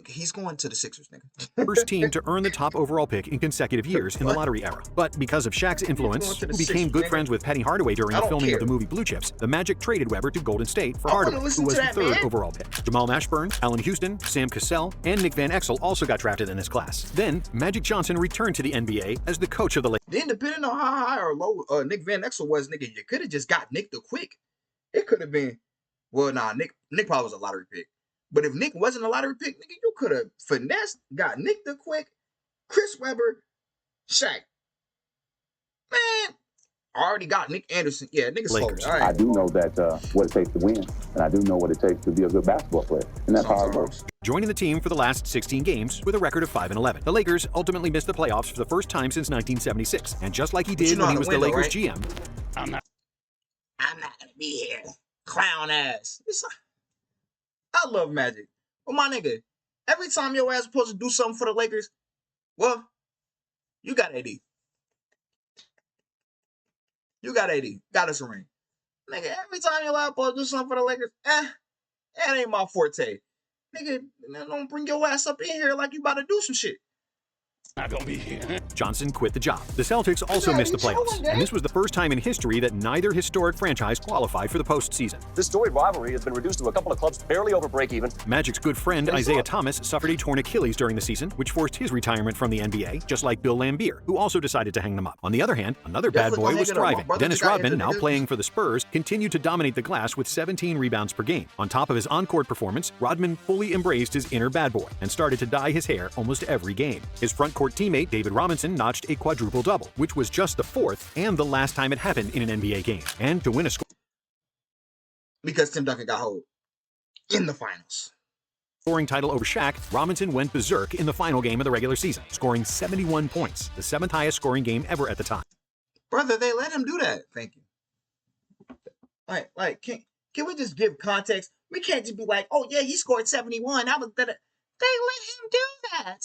Speaker 2: He's going to the Sixers, nigga.
Speaker 3: First team to earn the top overall pick in consecutive years in the lottery era. But because of Shaq's influence, who became good friends with Penny Hardaway during the filming of the movie Blue Chips, the Magic traded Webber to Golden State for Hardaway, who was the third overall pick. Jamal Mashburn, Allen Houston, Sam Cassell, and Nick Van Exel also got drafted in this class. Then, Magic Johnson returned to the NBA as the coach of the Lakers.
Speaker 2: Then, depending on how high or low Nick Van Exel was, nigga, you could have just got Nick the quick. It could have been, well, nah, Nick probably was a lottery pick. But if Nick wasn't a lottery pick, nigga, you could have finessed, got Nick the quick, Chris Webber, Shaq. Man, I already got Nick Anderson. Yeah, nigga slow. Right.
Speaker 12: I do know that what it takes to win, and I do know what it takes to be a good basketball player, and that's hard work.
Speaker 3: Joining the team for the last 16 games with a record of 5-11. The Lakers ultimately missed the playoffs for the first time since 1976, and just like he did when he was the Lakers GM,
Speaker 2: I'm not gonna be here, clown ass. I love Magic. But my nigga, every time your ass supposed to do something for the Lakers, well, you got AD. You got AD. Got us a ring. Nigga, every time your ass supposed to do something for the Lakers, that ain't my forte. Nigga, don't bring your ass up in here like you about to do some shit. Not gonna be here.
Speaker 3: Johnson quit the job. The Celtics also missed the playoffs, and this was the first time in history that neither historic franchise qualified for the postseason.
Speaker 13: This storied rivalry has been reduced to a couple of clubs barely over break-even.
Speaker 3: Magic's good friend Isaiah Thomas suffered a torn Achilles during the season, which forced his retirement from the NBA, just like Bill Laimbeer, who also decided to hang them up. On the other hand, another bad boy was thriving. Dennis Rodman, now playing for the Spurs, continued to dominate the glass with 17 rebounds per game. On top of his on-court performance, Rodman fully embraced his inner bad boy and started to dye his hair almost every game. His front-court teammate David Robinson notched a quadruple-double, which was just the fourth and the last time it happened in an NBA game. And to win a
Speaker 2: because Tim Duncan got hold in the finals.
Speaker 3: Scoring title over Shaq, Robinson went berserk in the final game of the regular season, scoring 71 points, the 7th highest scoring game ever at the time.
Speaker 2: Brother, they let him do that. Thank you. Like, can we just give context? We can't just be like, oh yeah, he scored 71. That was that. They let him do that.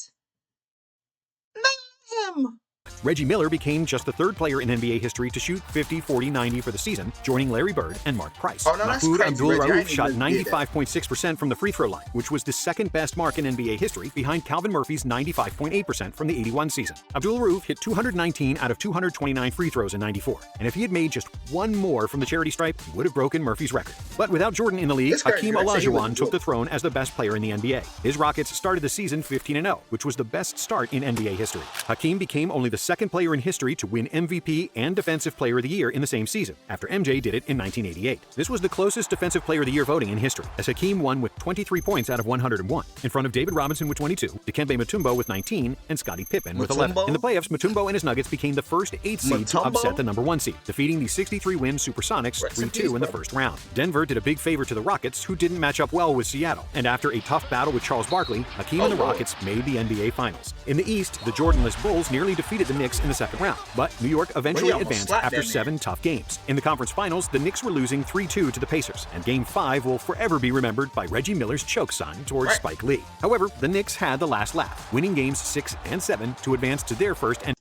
Speaker 2: Him.
Speaker 3: Reggie Miller became just the third player in NBA history to shoot 50, 40, 90 for the season, joining Larry Bird and Mark Price. Mahmoud Abdul-Rauf shot 95.6% from the free throw line, which was the second best mark in NBA history, behind Calvin Murphy's 95.8% from the 81 season. Abdul-Rauf hit 219 out of 229 free throws in 94, and if he had made just one more from the charity stripe, he would have broken Murphy's record. But without Jordan in the league, Hakeem Olajuwon took the throne as the best player in the NBA. His Rockets started the season 15-0, which was the best start in NBA history. Hakeem became only the second player in history to win MVP and Defensive Player of the Year in the same season, after MJ did it in 1988. This was the closest Defensive Player of the Year voting in history, as Hakeem won with 23 points out of 101, in front of David Robinson with 22, Dikembe Mutombo with 19, and Scottie Pippen with 11. In the playoffs, Mutombo and his Nuggets became the first 8 seed to upset the number 1 seed, defeating the 63-win Supersonics 3-2 in the first round. Denver did a big favor to the Rockets, who didn't match up well with Seattle, and after a tough battle with Charles Barkley, Hakeem and the Rockets made the NBA Finals. In the East, the Jordanless Bulls nearly defeated the Knicks in the second round, but New York eventually advanced after 7 tough games. In the conference finals, the Knicks were losing 3-2 to the Pacers, and Game 5 will forever be remembered by Reggie Miller's choke sign towards Spike Lee. However, the Knicks had the last laugh, winning games 6 and 7 to advance to their first and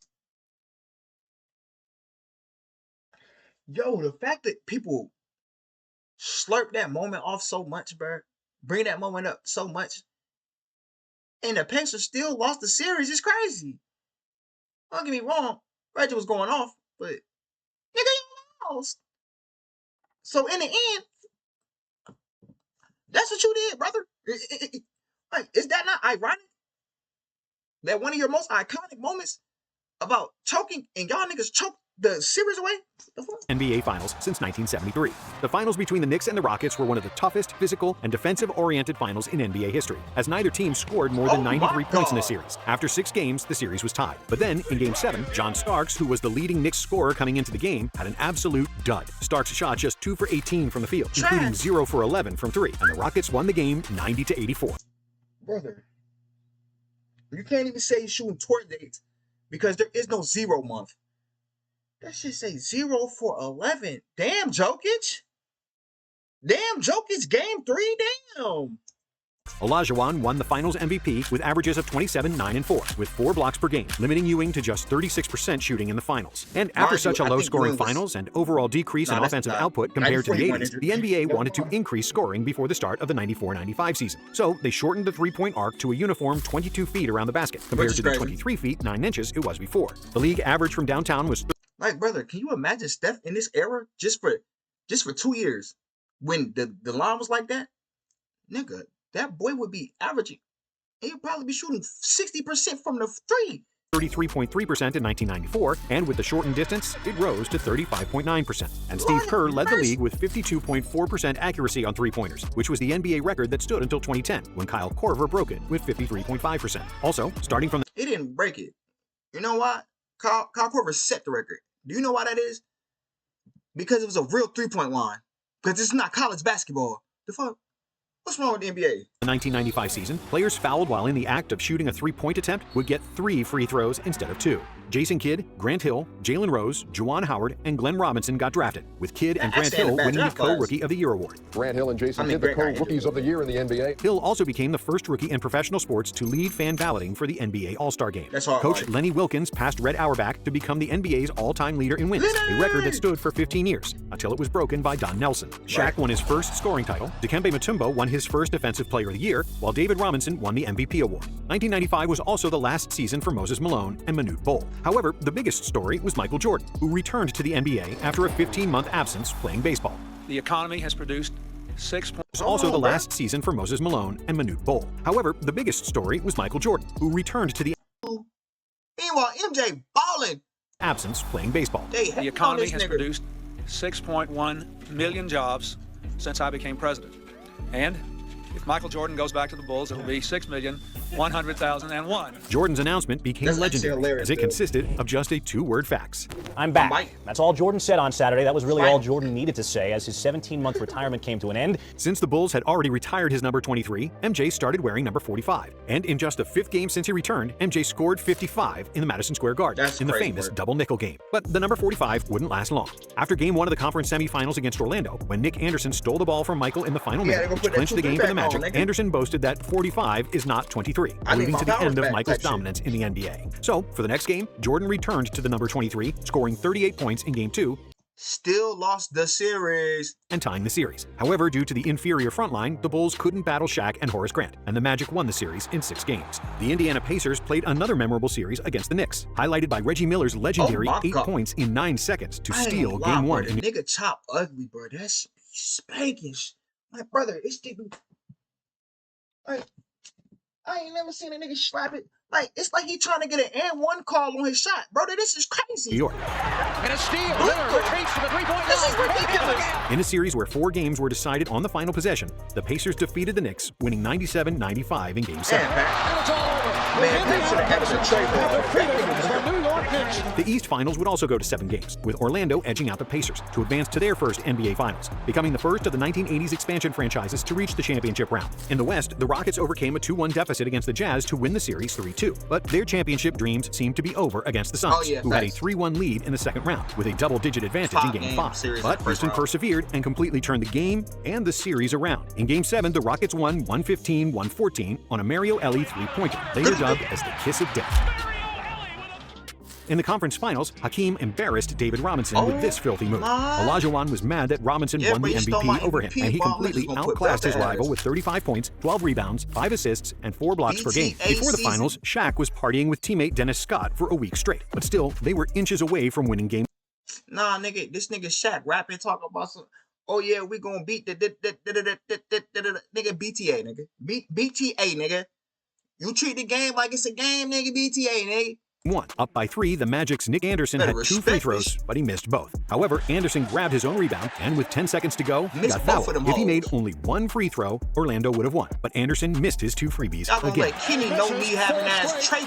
Speaker 2: Yo, the fact that people slurp that moment off so much, bro, bring that moment up so much, and the Pacers still lost the series is crazy. Don't get me wrong, Reggie was going off, but nigga, you lost. So in the end, that's what you did, brother. Like, is that not ironic? That one of your most iconic moments about choking, and y'all niggas choked the series away? The fuck?
Speaker 3: NBA Finals since 1973. The finals between the Knicks and the Rockets were one of the toughest physical and defensive-oriented finals in NBA history, as neither team scored more than 93 points in the series. After 6 games, the series was tied. But then, in Game 7, John Starks, who was the leading Knicks scorer coming into the game, had an absolute dud. Starks shot just 2 for 18 from the field, including 0 for 11 from 3, and the Rockets won the game 90-84.
Speaker 2: Brother, you can't even say he's shooting toward dates because there is no 0 month. That shit say 0 for 11. Damn, Jokic. Damn, Jokic, game 3. Damn.
Speaker 3: Olajuwon won the Finals MVP with averages of 27, 9, and 4, with 4 blocks per game, limiting Ewing to just 36% shooting in the Finals. And after such a low-scoring Finals and overall decrease in offensive output compared to the 80s, the NBA wanted to increase scoring before the start of the 94-95 season. So they shortened the three-point arc to a uniform 22 feet around the basket, compared to the 23 feet, 9 inches it was before. The league average from downtown was...
Speaker 2: Like, brother, can you imagine Steph in this era just for 2 years when the line was like that? Nigga, that boy would be averaging. He'd probably be shooting 60% from the 3.
Speaker 3: 33.3% in 1994, and with the shortened distance, it rose to 35.9%. And Steve Kerr led the league with 52.4% accuracy on three-pointers, which was the NBA record that stood until 2010, when Kyle Korver broke it with 53.5%. Also, starting from the...
Speaker 2: He didn't break it. You know why? Kyle Korver set the record. Do you know why that is? Because it was a real three-point line. Because this is not college basketball. The fuck? What's wrong with the NBA?
Speaker 3: The 1995 season, players fouled while in the act of shooting a three-point attempt would get 3 free throws instead of 2. Jason Kidd, Grant Hill, Jalen Rose, Juwan Howard, and Glenn Robinson got drafted, with Kidd and Grant Hill winning the Co-Rookie of the Year award.
Speaker 14: Grant Hill and Jason Kidd, the Co-Rookies of the Year in the NBA.
Speaker 3: Hill also became the first rookie in professional sports to lead fan balloting for the NBA All-Star Game.
Speaker 2: That's hard,
Speaker 3: Coach
Speaker 2: right?
Speaker 3: Lenny Wilkins passed Red Auerbach to become the NBA's all-time leader in wins, a record that stood for 15 years, until it was broken by Don Nelson. Shaq won his first scoring title, Dikembe Mutombo won his first Defensive Player of the Year, while David Robinson won the MVP award. 1995 was also the last season for Moses Malone and Manute Bol. However, the biggest story was Michael Jordan, who returned to the NBA after a 15-month absence playing baseball.
Speaker 15: The economy has produced 6.
Speaker 3: It was also the last season for Moses Malone and Manute Bol. However, the biggest story was Michael Jordan, who returned to the
Speaker 2: Meanwhile, MJ balling.
Speaker 3: Absence playing baseball.
Speaker 15: The economy has produced 6.1 million jobs since I became president. And if Michael Jordan goes back to the Bulls, it'll be 6,100,001.
Speaker 3: Jordan's announcement became legendary, as it consisted of just a 2-word fax.
Speaker 16: I'm back. That's all Jordan said on Saturday. That was really all Jordan needed to say as his 17-month retirement came to an end.
Speaker 3: Since the Bulls had already retired his number 23, MJ started wearing number 45. And in just the 5th game since he returned, MJ scored 55 in the Madison Square Garden in the famous double nickel game. But the number 45 wouldn't last long. After Game 1 of the conference semifinals against Orlando, when Nick Anderson stole the ball from Michael in the final minute, which clinched the game for the Magic, Anderson boasted that 45 is not 23, alluding to the end of Michael's dominance in the NBA. So, for the next game, Jordan returned to the number 23, scoring 38 points in Game 2,
Speaker 2: still lost the series,
Speaker 3: and tying the series. However, due to the inferior front line, the Bulls couldn't battle Shaq and Horace Grant, and the Magic won the series in 6 games. The Indiana Pacers played another memorable series against the Knicks, highlighted by Reggie Miller's legendary 8 points in 9 seconds to steal Game 1.
Speaker 2: The nigga chop ugly, bro. That shit be spanking. My brother, this nigga. Like, I ain't never seen a nigga slap it. Like, it's like he trying to get an and-one call on his shot. Brother, this is crazy.
Speaker 3: New York.
Speaker 15: And a steal. Lillard retreats to the three-point line.
Speaker 2: This is ridiculous.
Speaker 3: In a series where 4 games were decided on the final possession, the Pacers defeated the Knicks, winning 97-95 in Game 7.
Speaker 15: And it's all over.
Speaker 2: Man, they should have had a trade ball.
Speaker 15: The New York Knicks.
Speaker 3: The East Finals would also go to 7 games, with Orlando edging out the Pacers to advance to their first NBA Finals, becoming the first of the 1980s expansion franchises to reach the championship round. In the West, the Rockets overcame a 2-1 deficit against the Jazz to win the series 3-2, but their championship dreams seemed to be over against the Suns, who had a 3-1 lead in the second round, with a double-digit advantage in Game 5. But Houston persevered and completely turned the game and the series around. In Game 7, the Rockets won 115-114 on a Mario Elie three-pointer, later dubbed as the Kiss of Death. In the conference finals, Hakeem embarrassed David Robinson with this filthy move. Olajuwon was mad that Robinson won the MVP over him, and he completely outclassed his rival with 35 points, 12 rebounds, 5 assists, and 4 blocks per game. Before the finals, Shaq was partying with teammate Dennis Scott for a week straight, but still, they were inches away from winning game.
Speaker 2: Nah, nigga, this nigga Shaq rapping, talking about some, oh yeah, we gonna beat the nigga BTA, nigga. BTA, nigga. You treat the game like it's a game, nigga, BTA, nigga.
Speaker 3: 1. Up by 3, the Magic's Nick Anderson had 2 free throws, but he missed both. However, Anderson grabbed his own rebound, and with 10 seconds to go, he got fouled. If he made only 1 free throw, Orlando would have won. But Anderson missed his 2 freebies again.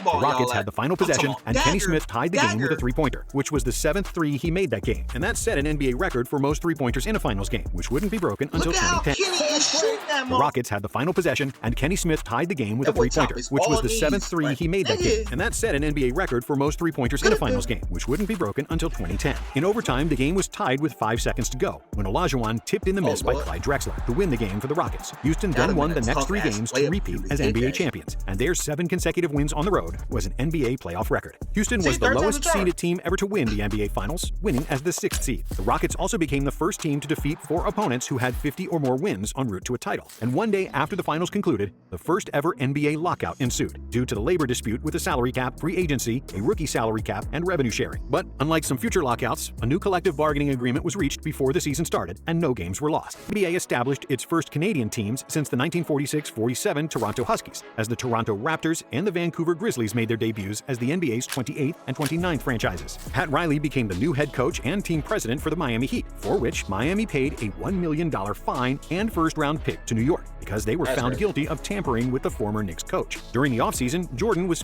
Speaker 3: The Rockets had the final possession, and Kenny Smith tied the game with a 3-pointer, which was the 7th 3 he made that game. And that set an NBA record for most 3-pointers in a finals game, which wouldn't be broken until 2010. The Rockets had the final possession, and Kenny Smith tied the game with a 3-pointer, which was the 7th 3 he made that game. And that set an NBA record for most 3-pointers in a finals game, which wouldn't be broken until 2010. In overtime, the game was tied with 5 seconds to go, when Olajuwon tipped in the miss by Clyde Drexler to win the game for the Rockets. Houston then won the next 3 games to repeat as NBA champions, and their 7 consecutive wins on the road was an NBA playoff record. Houston was the lowest seeded team ever to win the NBA Finals, winning as the 6th seed. The Rockets also became the first team to defeat 4 opponents who had 50 or more wins en route to a title. And one day after the finals concluded, the first ever NBA lockout ensued, due to the labor dispute with the salary cap, free agency, a rookie salary cap, and revenue sharing. But unlike some future lockouts, a new collective bargaining agreement was reached before the season started, and no games were lost. The NBA established its first Canadian teams since the 1946-47 Toronto Huskies, as the Toronto Raptors and the Vancouver Grizzlies made their debuts as the NBA's 28th and 29th franchises. Pat Riley became the new head coach and team president for the Miami Heat, for which Miami paid a $1 million fine and first-round pick to New York, because they were found guilty of tampering with the former Knicks coach. During the offseason, Jordan was...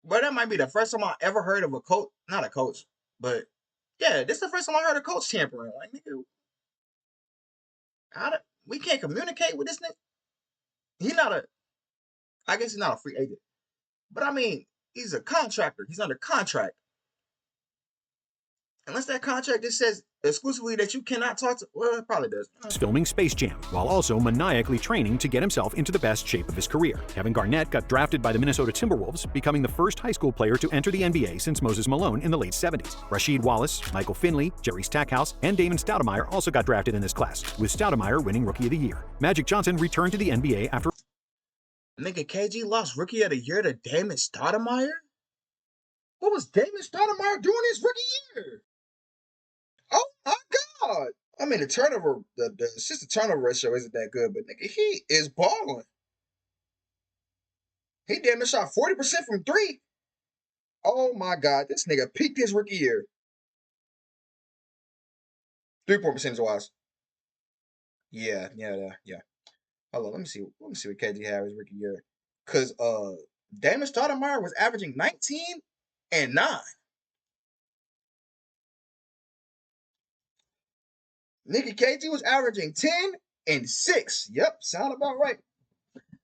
Speaker 2: But that might be the first time I ever heard of a coach, not a coach, but yeah, this is the first time I heard a coach tampering. Like, nigga, we can't communicate with this nigga. I guess he's not a free agent, but I mean, he's a contractor. He's under contract. Unless that contract just says exclusively that you cannot talk to, well, it probably does.
Speaker 3: Filming Space Jam, while also maniacally training to get himself into the best shape of his career. Kevin Garnett got drafted by the Minnesota Timberwolves, becoming the first high school player to enter the NBA since Moses Malone in the late 70s. Rasheed Wallace, Michael Finley, Jerry Stackhouse, and Damon Stoudemire also got drafted in this class, with Stoudemire winning Rookie of the Year. Magic Johnson returned to the NBA after...
Speaker 2: Nigga, KG lost Rookie of the Year to Damon Stoudemire? What was Damon Stoudemire doing his rookie year? Oh my God! I mean, the turnover, the assist to turnover ratio isn't that good, but nigga, he is balling. He damn near shot 40% from 3. Oh my God, this nigga peaked his rookie year. 3-point percentage wise. Yeah. Hold on, let me see what KG had his rookie year. Cause Damon Stoudemire was averaging 19 and 9. Nigga, KG was averaging 10 and 6. Yep, sound about right.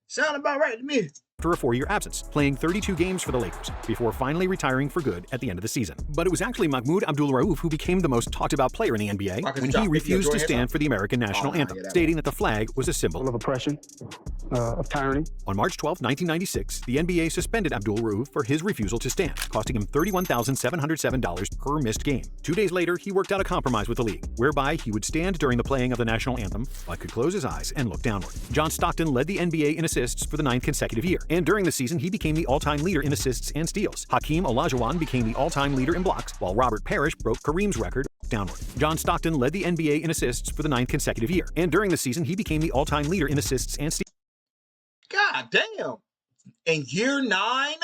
Speaker 2: Sound about right to me.
Speaker 3: After a 4-year absence, playing 32 games for the Lakers, before finally retiring for good at the end of the season. But it was actually Mahmoud Abdul-Rauf who became the most talked about player in the NBA when he refused to stand for the American national anthem, stating that the flag was a symbol
Speaker 17: of oppression, of tyranny.
Speaker 3: On March 12, 1996, the NBA suspended Abdul-Rauf for his refusal to stand, costing him $31,707 per missed game. 2 days later, he worked out a compromise with the league, whereby he would stand during the playing of the national anthem, but could close his eyes and look downward. John Stockton led the NBA in assists for the 9th consecutive year, and during the season, he became the all-time leader in assists and steals. Hakeem Olajuwon became the all-time leader in blocks, while Robert Parrish broke Kareem's record downward. John Stockton led the NBA in assists for the 9th consecutive year, and during the season, he became the all-time leader in assists and steals.
Speaker 2: God damn. In year 9?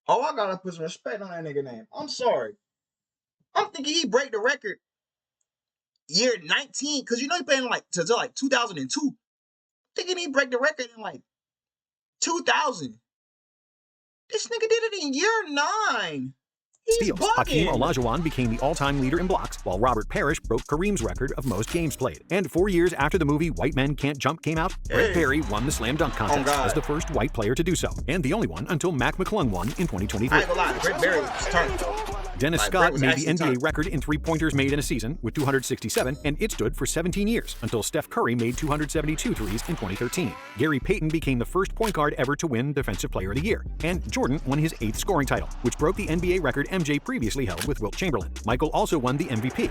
Speaker 2: Oh, I gotta put some respect on that nigga name. I'm sorry. I'm thinking he break the record year 19, because you know he played in like 2002. Thinking he break the record in like 2000. This nigga did it in year 9.
Speaker 3: Steals. Hakeem Olajuwon became the all-time leader in blocks, while Robert Parrish broke Kareem's record of most games played. And 4 years after the movie White Men Can't Jump came out, Brett Perry won the slam dunk contest as the first white player to do so, and the only one until Mac McClung won in 2023.
Speaker 2: I ain't gonna lie, Brett Perry was turning.
Speaker 3: Dennis Scott made the NBA record in 3-pointers made in a season with 267, and it stood for 17 years until Steph Curry made 272 threes in 2013. Gary Payton became the first point guard ever to win Defensive Player of the Year, and Jordan won his 8th scoring title, which broke the NBA record MJ previously held with Wilt Chamberlain. Michael also won the MVP.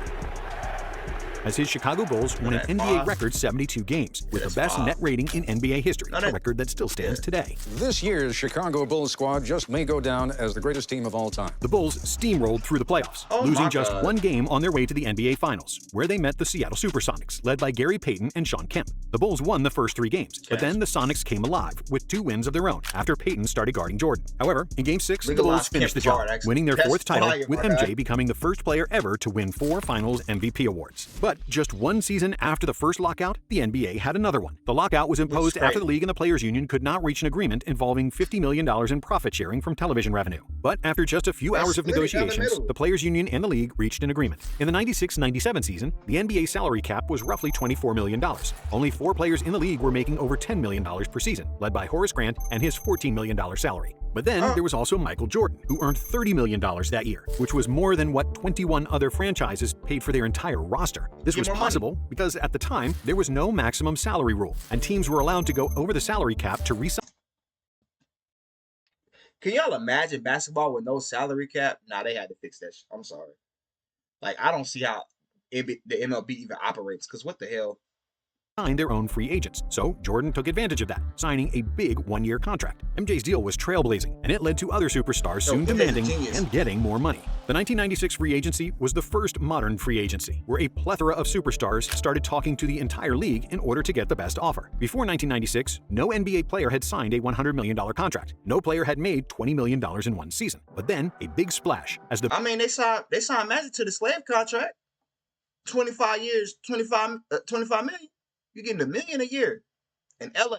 Speaker 3: as his Chicago Bulls won an NBA record 72 games, with the best net rating in NBA history, a record that still stands today.
Speaker 14: This year's Chicago Bulls squad just may go down as the greatest team of all time.
Speaker 3: The Bulls steamrolled through the playoffs, losing just one game on their way to the NBA Finals, where they met the Seattle Supersonics, led by Gary Payton and Sean Kemp. The Bulls won the first 3 games, but then the Sonics came alive with 2 wins of their own after Payton started guarding Jordan. However, in Game 6, the Bulls finished the job, winning their 4th title, with MJ becoming the first player ever to win 4 Finals MVP awards. But just 1 season after the first lockout, the NBA had another one. The lockout was imposed after the league and the players' union could not reach an agreement involving $50 million in profit sharing from television revenue. But after just a few hours of negotiations, the players' union and the league reached an agreement. In the 96-97 season, the NBA salary cap was roughly $24 million. Only 4 players in the league were making over $10 million per season, led by Horace Grant and his $14 million salary. But then there was also Michael Jordan, who earned $30 million that year, which was more than what 21 other franchises paid for their entire roster. This was possible because at the time, there was no maximum salary rule, and teams were allowed to go over the salary cap to re-sign.
Speaker 2: Can y'all imagine basketball with no salary cap? Nah, they had to fix that shit. I'm sorry. Like, I don't see how the MLB even operates, because what the hell?
Speaker 3: Their own free agents. So Jordan took advantage of that, signing a big 1-year contract. MJ's deal was trailblazing, and it led to other superstars soon demanding and getting more money. The 1996 free agency was the first modern free agency, where a plethora of superstars started talking to the entire league in order to get the best offer. Before 1996, no NBA player had signed a $100 million contract. No player had made $20 million in 1 season. But then, a big splash as the...
Speaker 2: I mean, they signed Magic to the slave contract. 25 years, 25 million. You're getting $1 million a year in LA.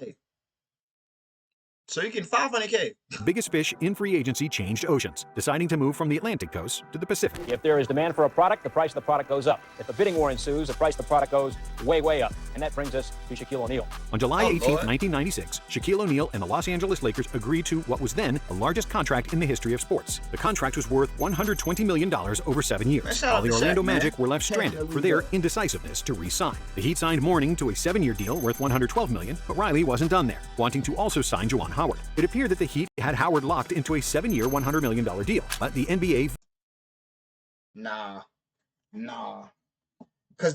Speaker 2: So you're getting $500K.
Speaker 3: Biggest fish in free agency changed oceans, deciding to move from the Atlantic coast to the Pacific.
Speaker 16: If there is demand for a product, the price of the product goes up. If a bidding war ensues, the price of the product goes way, way up. And that brings us to Shaquille O'Neal.
Speaker 3: On July 18, 1996, Shaquille O'Neal and the Los Angeles Lakers agreed to what was then the largest contract in the history of sports. The contract was worth $120 million over 7 years, while the Orlando Magic were left stranded for their indecisiveness to re-sign. The Heat signed Mourning to a 7-year deal worth $112 million, but Riley wasn't done there, wanting to also sign Juwan Howard. It appeared that the Heat had Howard locked into a 7-year, $100 million deal, but the NBA...
Speaker 2: Nah. Because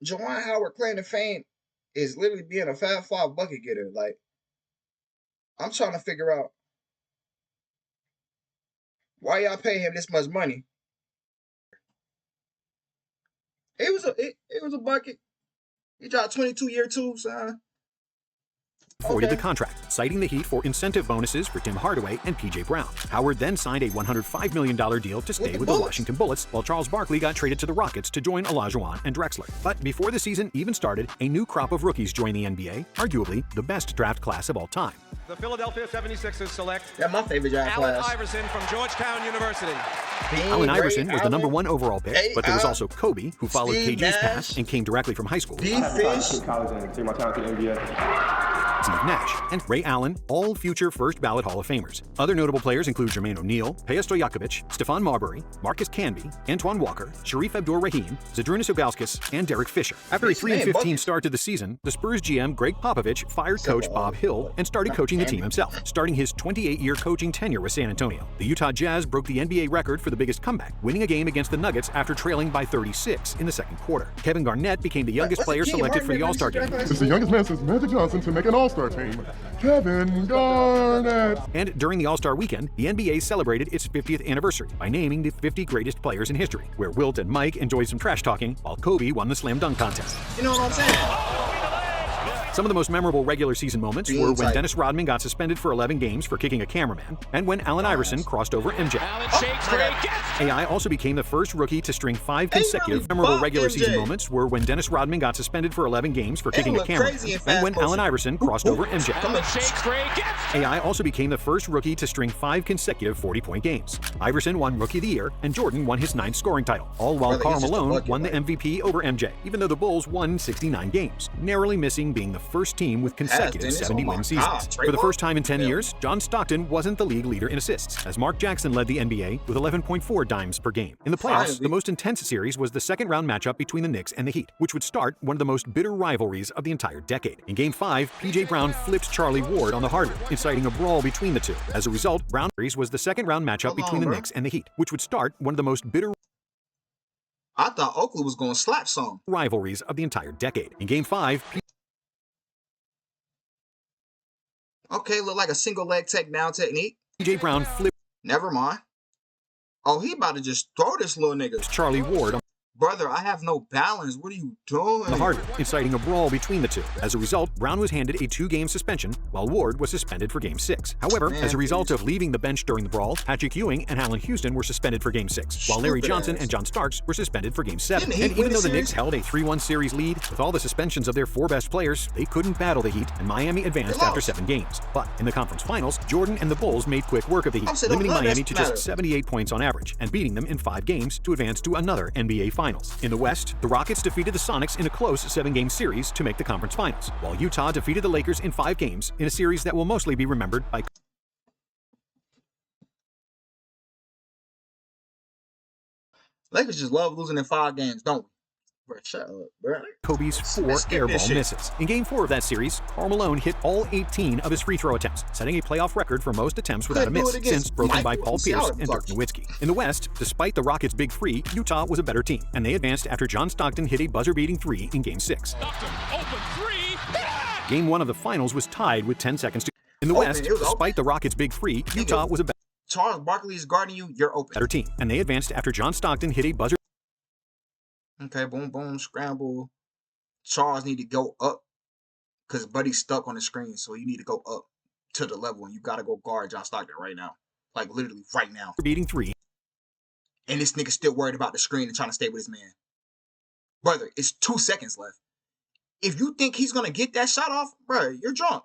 Speaker 2: Juwan Howard claim to fame is literally being a Fab 5 bucket getter. Like, I'm trying to figure out why y'all pay him this much money. It was a bucket. He dropped 22 year 2, son.
Speaker 3: Voided the contract, citing the Heat for incentive bonuses for Tim Hardaway and P.J. Brown. Howard then signed a $105 million deal to stay with the Washington Bullets, while Charles Barkley got traded to the Rockets to join Olajuwon and Drexler. But before the season even started, a new crop of rookies joined the NBA, arguably the best draft class of all time.
Speaker 4: The Philadelphia 76ers select
Speaker 2: my favorite draft
Speaker 4: Allen
Speaker 2: class.
Speaker 4: Iverson from Georgetown University.
Speaker 3: Allen Iverson was the #1 overall pick, but there was also Kobe, who followed KG's path and came directly from high school. Steve Nash and Ray Allen, all future first-ballot Hall of Famers. Other notable players include Jermaine O'Neal, Peja Stojakovic, Stephon Marbury, Marcus Canby, Antoine Walker, Sharif Abdur-Rahim, Zydrunas Ilgauskas, and Derek Fisher. After a 3-15 start to the season, the Spurs GM Greg Popovich fired coach Bob Hill and started coaching the team himself, starting his 28-year coaching tenure with San Antonio. The Utah Jazz broke the NBA record for the biggest comeback, winning a game against the Nuggets after trailing by 36 in the second quarter. Kevin Garnett became the youngest player selected for the All-Star game.
Speaker 18: It's the youngest man since Magic Johnson to make an All-Star team, Kevin Garnett.
Speaker 3: And during the All-Star weekend, the NBA celebrated its 50th anniversary by naming the 50 greatest players in history, where Wilt and Mike enjoyed some trash talking, while Kobe won the slam dunk contest.
Speaker 2: You know what I'm saying?
Speaker 3: Some of the most memorable regular season moments were when Dennis Rodman got suspended for 11 games for kicking a cameraman, and when Allen Iverson crossed over MJ. AI also became the first rookie to string 5 consecutive memorable regular season moments were when Dennis Rodman got suspended for 11 games for kicking a cameraman, and when Allen Iverson crossed over MJ. AI also became the first rookie to string 5 consecutive 40-point games. Iverson won Rookie of the Year, and Jordan won his 9th scoring title, all while Karl Malone won the MVP over MJ, even though the Bulls won 69 games, narrowly missing being the first team with consecutive 70-win seasons. For the first time in 10 years, John Stockton wasn't the league leader in assists, as Mark Jackson led the NBA with 11.4 dimes per game. In the playoffs, the most intense series was the second-round matchup between the Knicks and the Heat, which would start one of the most bitter rivalries of the entire decade. In Game 5, P.J. Brown flipped Charlie Ward on the hardwood, inciting a brawl between the two. As a result, Brown series was the second-round matchup between the Knicks and the Heat, which would start one of the most bitter...
Speaker 2: I thought Oakley was going to slap some.
Speaker 3: Rivalries of the entire decade. In Game 5,
Speaker 2: Okay, look like a single leg takedown technique.
Speaker 3: P.J. Brown flipped.
Speaker 2: Never mind. Oh, he about to just throw this little nigga.
Speaker 3: Charlie Ward on
Speaker 2: Brother, I have no balance. What are you doing?
Speaker 3: the hardwood, inciting a brawl between the two. As a result, Brown was handed a 2-game suspension, while Ward was suspended for Game 6. However, as a result of leaving the bench during the brawl, Patrick Ewing and Allen Houston were suspended for Game 6, while Larry Johnson and John Starks were suspended for Game 7. And even though the Knicks held a 3-1 series lead, with all the suspensions of their 4 best players, they couldn't battle the Heat, and Miami advanced after 7 games. But in the conference finals, Jordan and the Bulls made quick work of the Heat, limiting Miami to just 78 points on average, and beating them in 5 games to advance to another NBA Finals. In the West, the Rockets defeated the Sonics in a close 7-game series to make the conference finals, while Utah defeated the Lakers in 5 games in a series that will mostly be remembered by
Speaker 2: Lakers just love losing in 5 games, don't we? Bro, shut up, bro.
Speaker 3: Kobe's 4 airball misses. In Game 4 of that series, Karl Malone hit all 18 of his free throw attempts, setting a playoff record for most attempts without a miss, since broken by Paul Pierce and Dirk Nowitzki. In the West, despite the Rockets' big 3, Utah was a better team, and they advanced after John Stockton hit a buzzer-beating 3 in Game 6.
Speaker 4: Stockton, open 3.
Speaker 3: Game 1 of the finals was tied with 10 seconds to go. In the West, despite the Rockets' big 3, Utah was a
Speaker 2: Charles Barkley is guarding you, you're open.
Speaker 3: better team, and they advanced after John Stockton hit a buzzer.
Speaker 2: Okay, boom, boom, scramble. Charles need to go up because Buddy's stuck on the screen, so you need to go up to the level, and you got to go guard John Stockton right now. Like, literally right now.
Speaker 3: Beating 3.
Speaker 2: And this nigga's still worried about the screen and trying to stay with his man. Brother, it's 2 seconds left. If you think he's going to get that shot off, bro, you're drunk.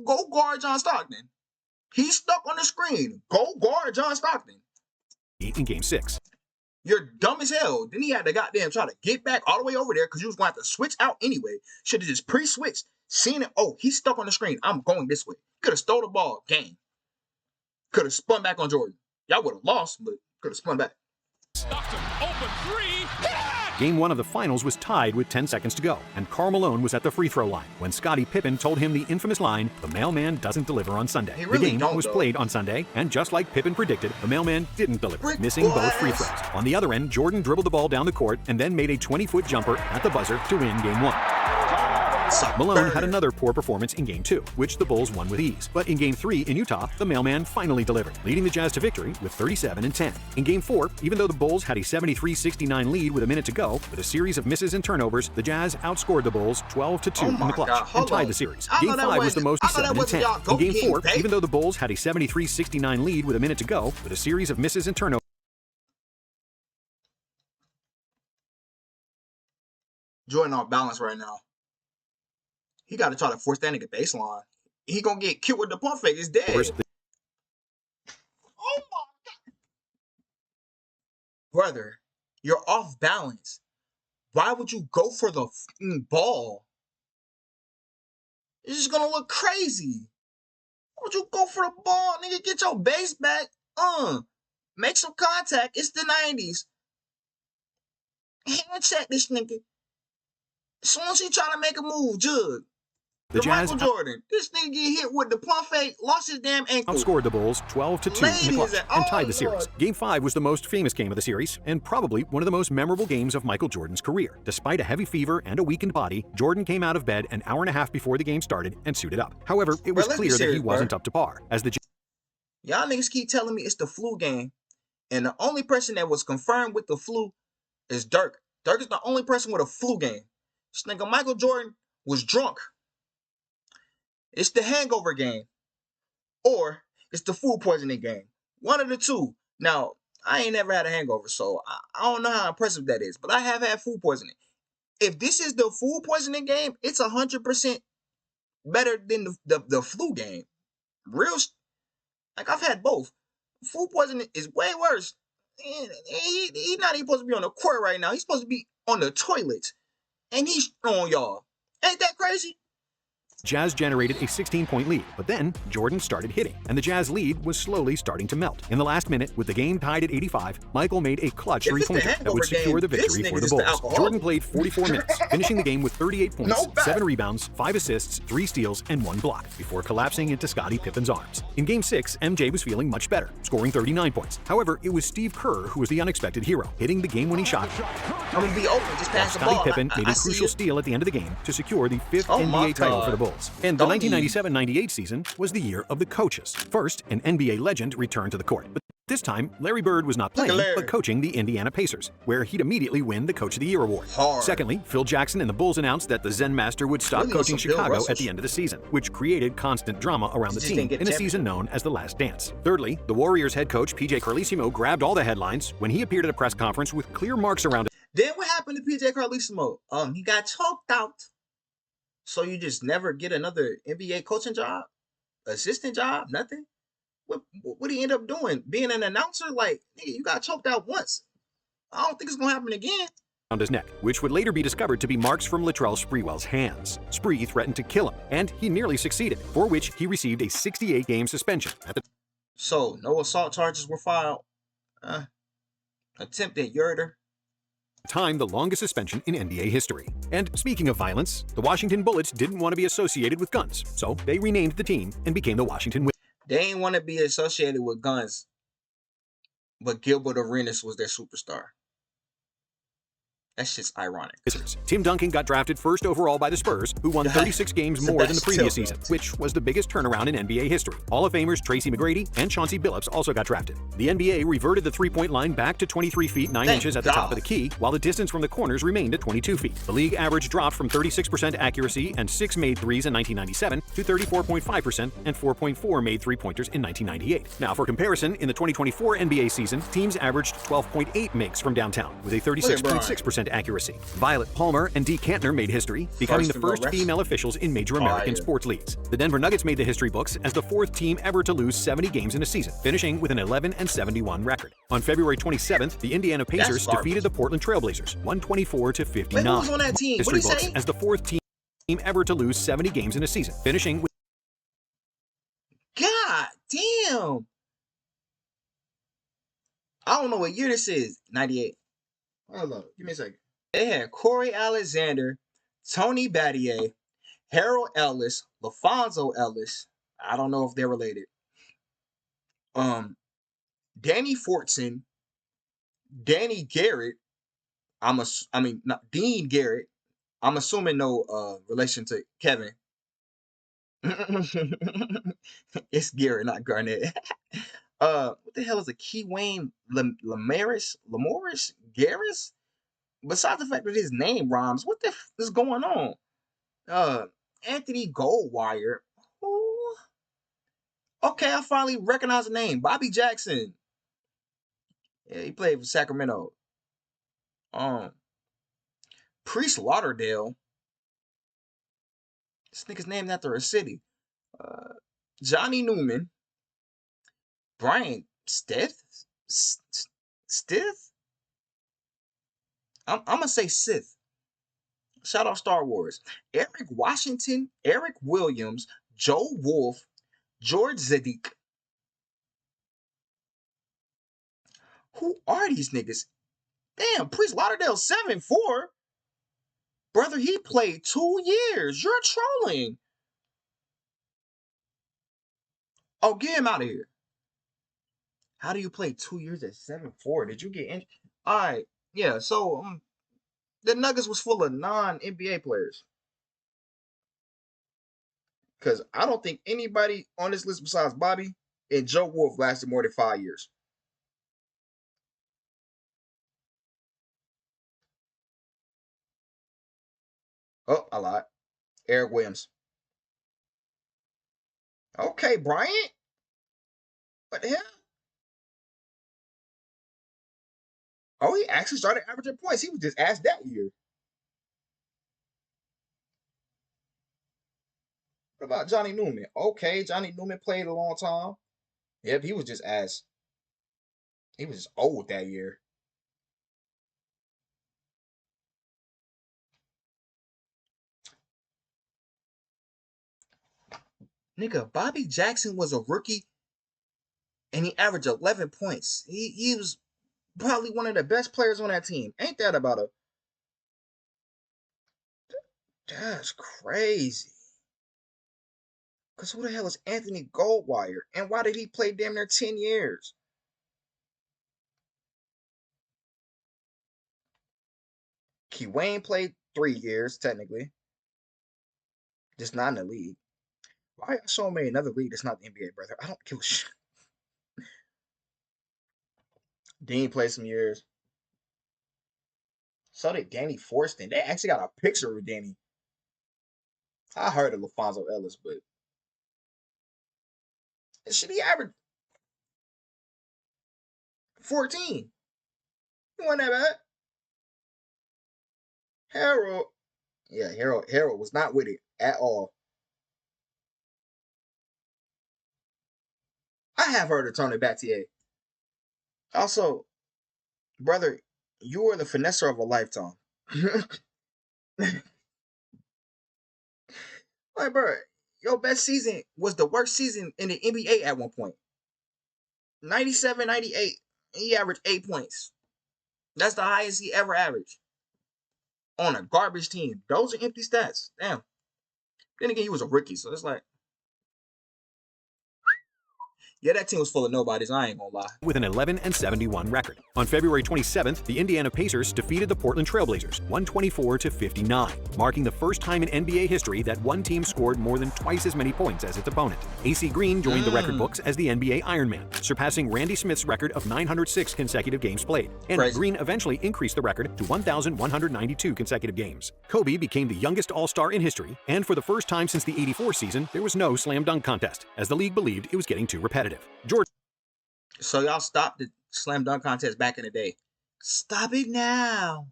Speaker 2: Go guard John Stockton. He's stuck on the screen. Go guard John Stockton.
Speaker 3: In Game 6.
Speaker 2: You're dumb as hell. Then he had to goddamn try to get back all the way over there because you was going to have to switch out anyway. Should have just pre-switched. Seen it. Oh, he's stuck on the screen. I'm going this way. Could have stole the ball. Game. Could have spun back on Jordan. Y'all would have lost, but could have spun back.
Speaker 4: Stockton, open 3.
Speaker 3: Game 1 of the finals was tied with 10 seconds to go, and Karl Malone was at the free throw line when Scottie Pippen told him the infamous line, "The mailman doesn't deliver on Sunday."
Speaker 2: Really
Speaker 3: the game was played on Sunday, and just like Pippen predicted, the mailman didn't deliver, missing both free throws. On the other end, Jordan dribbled the ball down the court and then made a 20-foot jumper at the buzzer to win Game 1. Malone had another poor performance in Game 2, which the Bulls won with ease. But in Game 3 in Utah, the mailman finally delivered, leading the Jazz to victory with 37-10. In Game 4, even though the Bulls had a 73-69 lead with a minute to go, with a series of misses and turnovers, the Jazz outscored the Bulls 12-2 in the clutch and tied the series. Game 5 was the most 7-10. In Game 4, even though the Bulls had a 73-69 lead with a minute to go, with a series of misses and turnovers,
Speaker 2: Jordan off balance right now. He got to try to force that nigga baseline. He gonna get killed with the pump fake. It's dead. Oh my God. Brother, you're off balance. Why would you go for the ball? It's just gonna look crazy. Why would you go for the ball? Nigga, get your base back. Make some contact. It's the 90s. Hand check this nigga. As soon as he trying to make a move, Jug.
Speaker 3: the Jazz
Speaker 2: Michael Jordan. This nigga get hit with the pump fake, lost his damn ankle.
Speaker 3: outscored the Bulls 12-2 in the clutch and tied the series. Game 5 was the most famous game of the series and probably one of the most memorable games of Michael Jordan's career. Despite a heavy fever and a weakened body, Jordan came out of bed an hour and a half before the game started and suited up. However, it was clear that he wasn't up to par, as the
Speaker 2: Y'all niggas keep telling me it's the flu game, and the only person that was confirmed with the flu is Dirk. Dirk is the only person with a flu game. This nigga Michael Jordan was drunk. It's the hangover game, or it's the food poisoning game. One of the two. Now, I ain't never had a hangover, so I don't know how impressive that is, but I have had food poisoning. If this is the food poisoning game, it's 100% better than the flu game. Like, I've had both. Food poisoning is way worse. He's not even supposed to be on the court right now. He's supposed to be on the toilet. And he's on y'all. Ain't that crazy?
Speaker 3: Jazz generated a 16-point lead, but then Jordan started hitting, and the Jazz lead was slowly starting to melt. In the last minute, with the game tied at 85, Michael made a clutch three-pointer that would secure the victory for the Bulls. Jordan played 44 minutes, finishing the game with 38 points, 7 rebounds, 5 assists, 3 steals, and 1 block, before collapsing into Scottie Pippen's arms. In Game 6, MJ was feeling much better, scoring 39 points. However, it was Steve Kerr who was the unexpected hero, hitting the game-winning shot.
Speaker 2: I'm gonna be open, just pass the ball.
Speaker 3: Scottie Pippen made a crucial steal at the end of the game to secure the 5th NBA title for the Bulls. And the 1997-98 season was the year of the coaches. First, an NBA legend returned to the court, but this time, Larry Bird was not playing, but coaching the Indiana Pacers, where he'd immediately win the Coach of the Year award. Secondly, Phil Jackson and the Bulls announced that the Zen Master would stop coaching Chicago at the end of the season, which created constant drama around the team in a season known as The Last Dance. Thirdly, the Warriors head coach PJ Carlesimo grabbed all the headlines when he appeared at a press conference with clear marks around it.
Speaker 2: Then what happened to PJ Carlesimo? He got choked out. So you just never get another NBA coaching job? Assistant job? Nothing? What did he end up doing? Being an announcer? Like, nigga, you got choked out once. I don't think it's going to happen again.
Speaker 3: Around his neck, which would later be discovered to be marks from Latrell Sprewell's hands. Spree threatened to kill him, and he nearly succeeded, for which he received a 68-game suspension.
Speaker 2: So, no assault charges were filed. Attempted murder.
Speaker 3: Time the longest suspension in NBA history. And speaking of violence, the Washington Bullets didn't want to be associated with guns, so they renamed the team and became the Washington Wizards.
Speaker 2: They ain't want to be associated with guns, but Gilbert Arenas was their superstar. That shit's ironic.
Speaker 3: Tim Duncan got drafted first overall by the Spurs, who won 36 games more than the previous season, which was the biggest turnaround in NBA history. Hall of Famers Tracy McGrady and Chauncey Billups also got drafted. The NBA reverted the three-point line back to 23 feet 9 inches at the top of the key, while the distance from the corners remained at 22 feet. The league average dropped from 36% accuracy and 6 made threes in 1997 to 34.5% and 4.4 made three-pointers in 1998. Now, for comparison, in the 2024 NBA season, teams averaged 12.8 makes from downtown, with a 36.6% accuracy. Violet Palmer and Dee Kantner made history, becoming the first female officials in major American sports leagues. The Denver Nuggets made the history books as the 4th team ever to lose 70 games in a season, finishing with an 11-71 record. On February 27th, the Indiana Pacers defeated the Portland Trailblazers, 124-59.
Speaker 2: Wait, who was on that team?
Speaker 3: History
Speaker 2: What did he
Speaker 3: books
Speaker 2: say?
Speaker 3: as the 4th team ever to lose 70 games in a season, finishing with
Speaker 2: God damn. I don't know what year this is. 98. Hold on. Give me a second. They had Corey Alexander, Tony Battier, Harold Ellis, LaFonso Ellis. I don't know if they're related. Danny Fortson, Danny Garrett. Dean Garrett. I'm assuming no relation to Kevin. It's Garrett, not Garnett. What the hell is a Key Wayne Lamoris? Garris? Besides the fact that his name rhymes, what the f is going on? Anthony Goldwire. Ooh. Okay, I finally recognize the name. Bobby Jackson. Yeah, he played for Sacramento. Priest Lauderdale. This nigga's named after a city. Johnny Newman. Brian Stith? Stith? I'm gonna say Sith. Shout out Star Wars. Eric Washington, Eric Williams, Joe Wolf, George Zedek. Who are these niggas? Damn, Priest Lauderdale 7'4". Brother, he played 2 years. You're trolling. Oh, get him out of here. How do you play 2 years at 7'4"? Did you get injured? All right. Yeah, so the Nuggets was full of non-NBA players. Because I don't think anybody on this list besides Bobby and Joe Wolf lasted more than 5 years. Oh, I lied. Eric Williams. Okay, Bryant. What the hell? Oh, he actually started averaging points. He was just asked that year. What about Johnny Newman? Okay, Johnny Newman played a long time. Yep, he was just asked. He was just old that year. Nigga, Bobby Jackson was a rookie, and he averaged 11 points. He was probably one of the best players on that team. Ain't that about a... That's crazy. Because who the hell is Anthony Goldwire? And why did he play damn near 10 years? Key Wayne played 3 years, technically. Just not in the league. Why y'all showing me another league that's not the NBA, brother? I don't give a shit. Dean played some years. So did Danny Forston. They actually got a picture of Danny. I heard of LaFonso Ellis, but should he average 14? He wasn't that bad. Harold. Yeah, Harold was not with it at all. I have heard of Tony Battier. Also, brother, you are the finesser of a lifetime. Like, bro, your best season was the worst season in the NBA at one point. 97, 98, he averaged 8 points. That's the highest he ever averaged on a garbage team. Those are empty stats. Damn. Then again, he was a rookie, so it's like, yeah, that team was full of nobodies. I ain't gonna lie.
Speaker 3: With an 11-71 record. On February 27th, the Indiana Pacers defeated the Portland Trailblazers 124-59, marking the first time in NBA history that one team scored more than twice as many points as its opponent. AC Green joined the record books as the NBA Ironman, surpassing Randy Smith's record of 906 consecutive games played. And Green eventually increased the record to 1,192 consecutive games. Kobe became the youngest All-Star in history, and for the first time since the '84 season, there was no slam dunk contest, as the league believed it was getting too repetitive. George.
Speaker 2: So y'all stopped the slam dunk contest back in the day. Stop it now.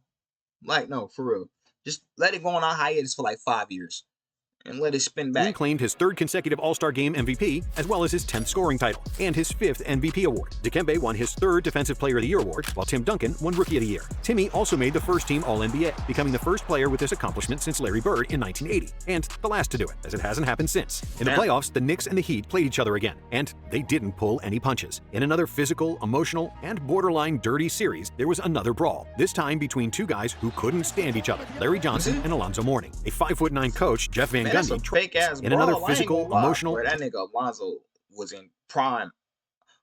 Speaker 2: Like, no, for real. Just let it go on a hiatus for like 5 years. And let it spin back.
Speaker 3: Green claimed his 3rd consecutive All-Star Game MVP, as well as his 10th scoring title, and his 5th MVP award. Dikembe won his 3rd Defensive Player of the Year award, while Tim Duncan won Rookie of the Year. Timmy also made the first-team All-NBA, becoming the first player with this accomplishment since Larry Bird in 1980, and the last to do it, as it hasn't happened since. In the playoffs, the Knicks and the Heat played each other again, and they didn't pull any punches. In another physical, emotional, and borderline dirty series, there was another brawl, this time between two guys who couldn't stand each other, Larry Johnson and Alonzo Mourning. A 5'9" coach, Jeff Van Gundy, in another physical, emotional...
Speaker 2: That nigga Alonzo was in prime.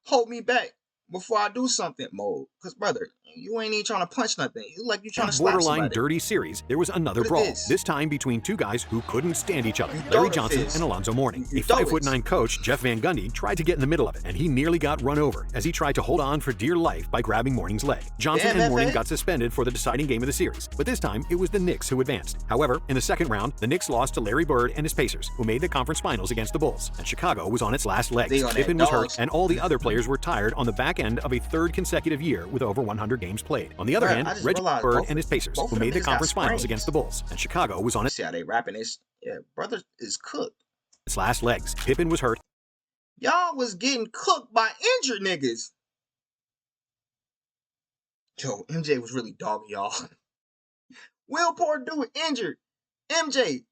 Speaker 2: Hold me back before I do something mode. Because, brother, you ain't even trying to punch nothing. You like you trying to slap
Speaker 3: borderline
Speaker 2: somebody.
Speaker 3: Dirty series, there was another brawl, this time between two guys who couldn't stand each other, Larry Johnson and Alonzo Mourning. A 5'9" coach, Jeff Van Gundy, tried to get in the middle of it, and he nearly got run over as he tried to hold on for dear life by grabbing Mourning's leg. Johnson and Mourning got suspended for the deciding game of the series, but this time it was the Knicks who advanced. However, in the second round, the Knicks lost to Larry Bird and his Pacers, who made the conference finals against the Bulls, and Chicago was on its last legs. Pippen was hurt, and all the other players were tired on the back end of a 3rd consecutive year with over 100 games played. On the other hand, Reggie Bird and his Pacers, who made the conference finals against the Bulls, and Chicago was on its...
Speaker 2: See how they rapping this? Yeah, brother is cooked.
Speaker 3: Its last legs. Pippen was hurt.
Speaker 2: Y'all was getting cooked by injured niggas. Yo, MJ was really doggy, y'all. Will Purdue injured. MJ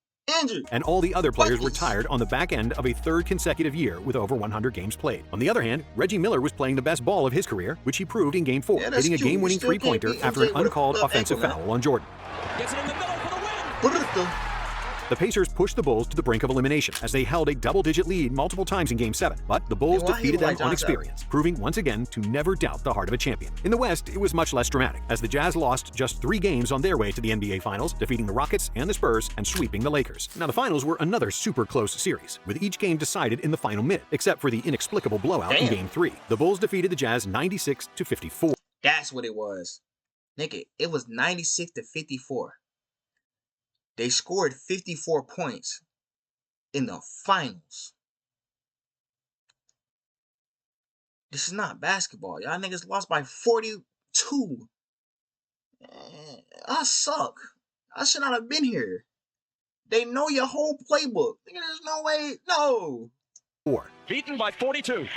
Speaker 2: injured.
Speaker 3: And all the other players were tired on the back end of a 3rd consecutive year with over 100 games played. On the other hand, Reggie Miller was playing the best ball of his career, which he proved in Game 4, hitting a game-winning three-pointer after an uncalled offensive foul on Jordan.
Speaker 6: Gets it in the middle for the win.
Speaker 3: The Pacers pushed the Bulls to the brink of elimination as they held a double-digit lead multiple times in Game 7, but the Bulls defeated them on experience, proving once again to never doubt the heart of a champion. In the West, it was much less dramatic, as the Jazz lost just 3 games on their way to the NBA Finals, defeating the Rockets and the Spurs and sweeping the Lakers. Now, the Finals were another super close series, with each game decided in the final minute, except for the inexplicable blowout in Game 3. The Bulls defeated the Jazz 96-54.
Speaker 2: That's what it was. Nigga, it was 96-54. They scored 54 points in the finals. This is not basketball. Y'all niggas lost by 42. I suck. I should not have been here. They know your whole playbook. Nigga, there's no way. No.
Speaker 6: Beaten by 42.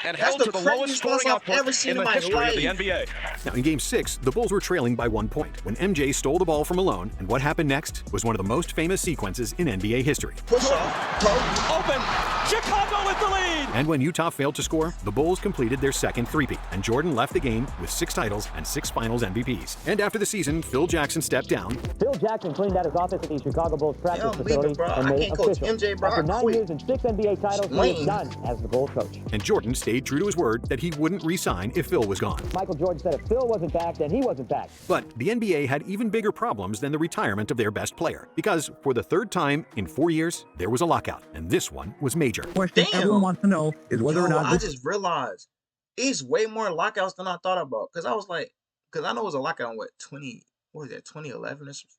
Speaker 6: and
Speaker 2: That's
Speaker 6: held
Speaker 2: the
Speaker 6: to the lowest
Speaker 2: craziest
Speaker 6: scoring
Speaker 2: loss I've
Speaker 6: output
Speaker 2: ever seen
Speaker 6: in the
Speaker 2: in my
Speaker 6: history of the
Speaker 2: life.
Speaker 6: NBA.
Speaker 3: Now, in Game 6, the Bulls were trailing by 1 point when MJ stole the ball from Malone, and what happened next was one of the most famous sequences in NBA history.
Speaker 2: Push up,
Speaker 6: open, Chicago with the lead.
Speaker 3: And when Utah failed to score, the Bulls completed their second three-peat, and Jordan left the game with 6 titles and 6 Finals MVPs. And after the season, Phil Jackson stepped down.
Speaker 16: Phil Jackson cleaned out his office at the Chicago Bulls practice
Speaker 2: Yo,
Speaker 16: facility
Speaker 2: bro.
Speaker 16: and
Speaker 2: I
Speaker 16: made
Speaker 2: can't
Speaker 16: it
Speaker 2: coach
Speaker 16: official.
Speaker 2: MJ, bro.
Speaker 16: After
Speaker 2: I
Speaker 16: 9
Speaker 2: quit.
Speaker 16: years and 6 NBA titles, he is done as the Bulls coach.
Speaker 3: And Jordan stayed true to his word that he wouldn't re-sign if Phil was gone.
Speaker 16: Michael Jordan said if Phil wasn't back, then he wasn't back.
Speaker 3: But the NBA had even bigger problems than the retirement of their best player. Because for the 3rd time in 4 years, there was a lockout. And this one was major.
Speaker 19: Question everyone wants to know is whether or not
Speaker 2: I just realized it's way more lockouts than I thought about. Because I was like, because I know it was a lockout in what, 2011 or something?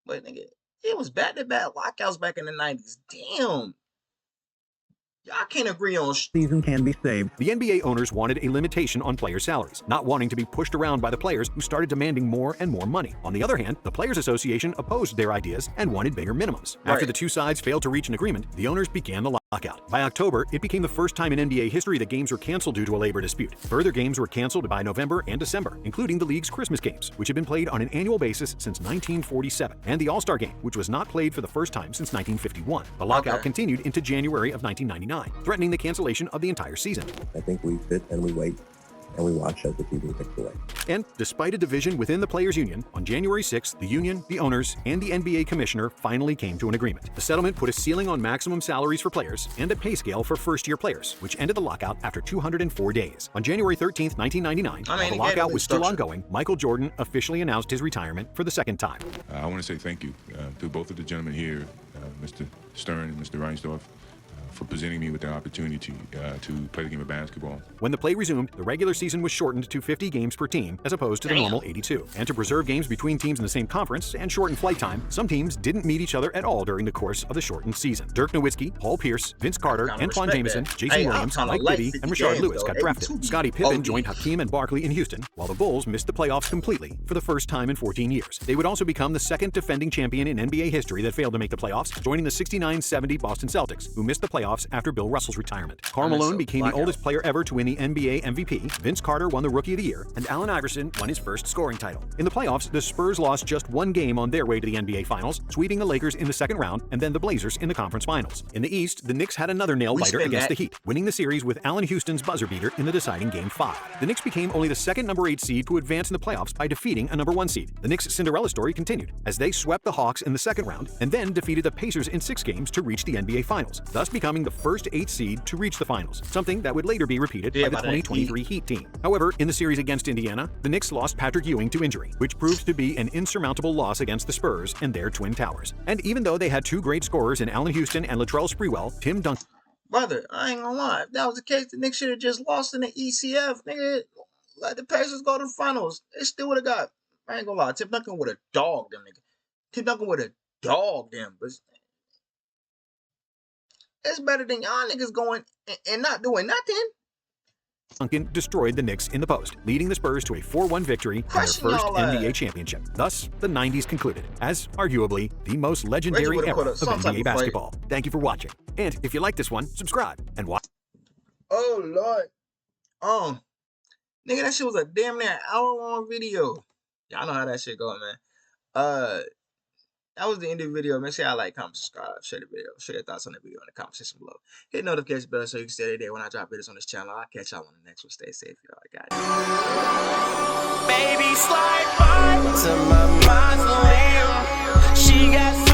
Speaker 2: But nigga, it was back-to-back lockouts back in the 90s. Damn. Y'all can't agree on
Speaker 19: season can be saved.
Speaker 3: The NBA owners wanted a limitation on player salaries, not wanting to be pushed around by the players who started demanding more and more money. On the other hand, the Players Association opposed their ideas and wanted bigger minimums. After the two sides failed to reach an agreement, the owners began the lockout. By October, it became the first time in NBA history that games were canceled due to a labor dispute. Further games were canceled by November and December, including the league's Christmas games, which had been played on an annual basis since 1947, and the All-Star Game, which was not played for the first time since 1951. The lockout continued into January of 1999, threatening the cancellation of the entire season.
Speaker 20: I think we sit and we wait and we watch as the season ticks away.
Speaker 3: And despite a division within the Players Union, on January 6th, the union, the owners, and the NBA commissioner finally came to an agreement. The settlement put a ceiling on maximum salaries for players and a pay scale for first-year players, which ended the lockout after 204 days. On January 13th, 1999, while the lockout was still ongoing, Michael Jordan officially announced his retirement for the 2nd time.
Speaker 12: I want to say thank you to both of the gentlemen here, Mr. Stern and Mr. Reinsdorf, for presenting me with the opportunity to play the game of basketball.
Speaker 3: When the play resumed, the regular season was shortened to 50 games per team as opposed to the normal 82. And to preserve games between teams in the same conference and shorten flight time, some teams didn't meet each other at all during the course of the shortened season. Dirk Nowitzki, Paul Pierce, Vince Carter, Antoine Jameson, Jason Williams, Mike Bibby, and Rashard Lewis got drafted. Scottie Pippen joined Hakeem and Barkley in Houston, while the Bulls missed the playoffs completely for the first time in 14 years. They would also become the 2nd defending champion in NBA history that failed to make the playoffs, joining the 69-70 Boston Celtics, who missed the playoffs after Bill Russell's retirement. Karl Malone became the oldest player ever to win the NBA MVP, Vince Carter won the Rookie of the Year, and Allen Iverson won his first scoring title. In the playoffs, the Spurs lost just 1 game on their way to the NBA Finals, sweeping the Lakers in the 2nd round and then the Blazers in the conference finals. In the East, the Knicks had another nail-biter against the Heat, winning the series with Allen Houston's buzzer beater in the deciding Game 5. The Knicks became only the 2nd number 8 seed to advance in the playoffs by defeating a number 1 seed. The Knicks' Cinderella story continued, as they swept the Hawks in the 2nd round and then defeated the Pacers in 6 games to reach the NBA Finals, thus becoming the first 8 seed to reach the finals, something that would later be repeated by the 2023 Heat team. However, in the series against Indiana, the Knicks lost Patrick Ewing to injury, which proved to be an insurmountable loss against the Spurs and their Twin Towers. And even though they had 2 great scorers in Allen Houston and Latrell Sprewell, Tim Duncan...
Speaker 2: Brother, I ain't gonna lie. If that was the case, the Knicks should have just lost in the ECF, nigga. Let the Pacers go to the finals. They still would have got... I ain't gonna lie. Tim Duncan would have dogged them, nigga. Tim Duncan would have dogged them, but... It's better than y'all niggas going and not doing nothing.
Speaker 3: Duncan destroyed the Knicks in the post, leading the Spurs to a 4-1 victory in their first NBA championship. Thus, the 90s concluded as arguably the most legendary era of NBA basketball. Thank you for watching. And if you like this one, subscribe and watch.
Speaker 2: Oh, Lord. Nigga, that shit was a damn near hour-long video. Y'all know how that shit going, man. That was the end of the video. Make sure y'all like, comment, subscribe, share the video, share your thoughts on the video in the comment section below. Hit the notification bell so you can stay every day when I drop videos on this channel. I'll catch y'all on the next one. Stay safe, y'all. I got it.
Speaker 1: Baby, slide by to my mausoleum. She got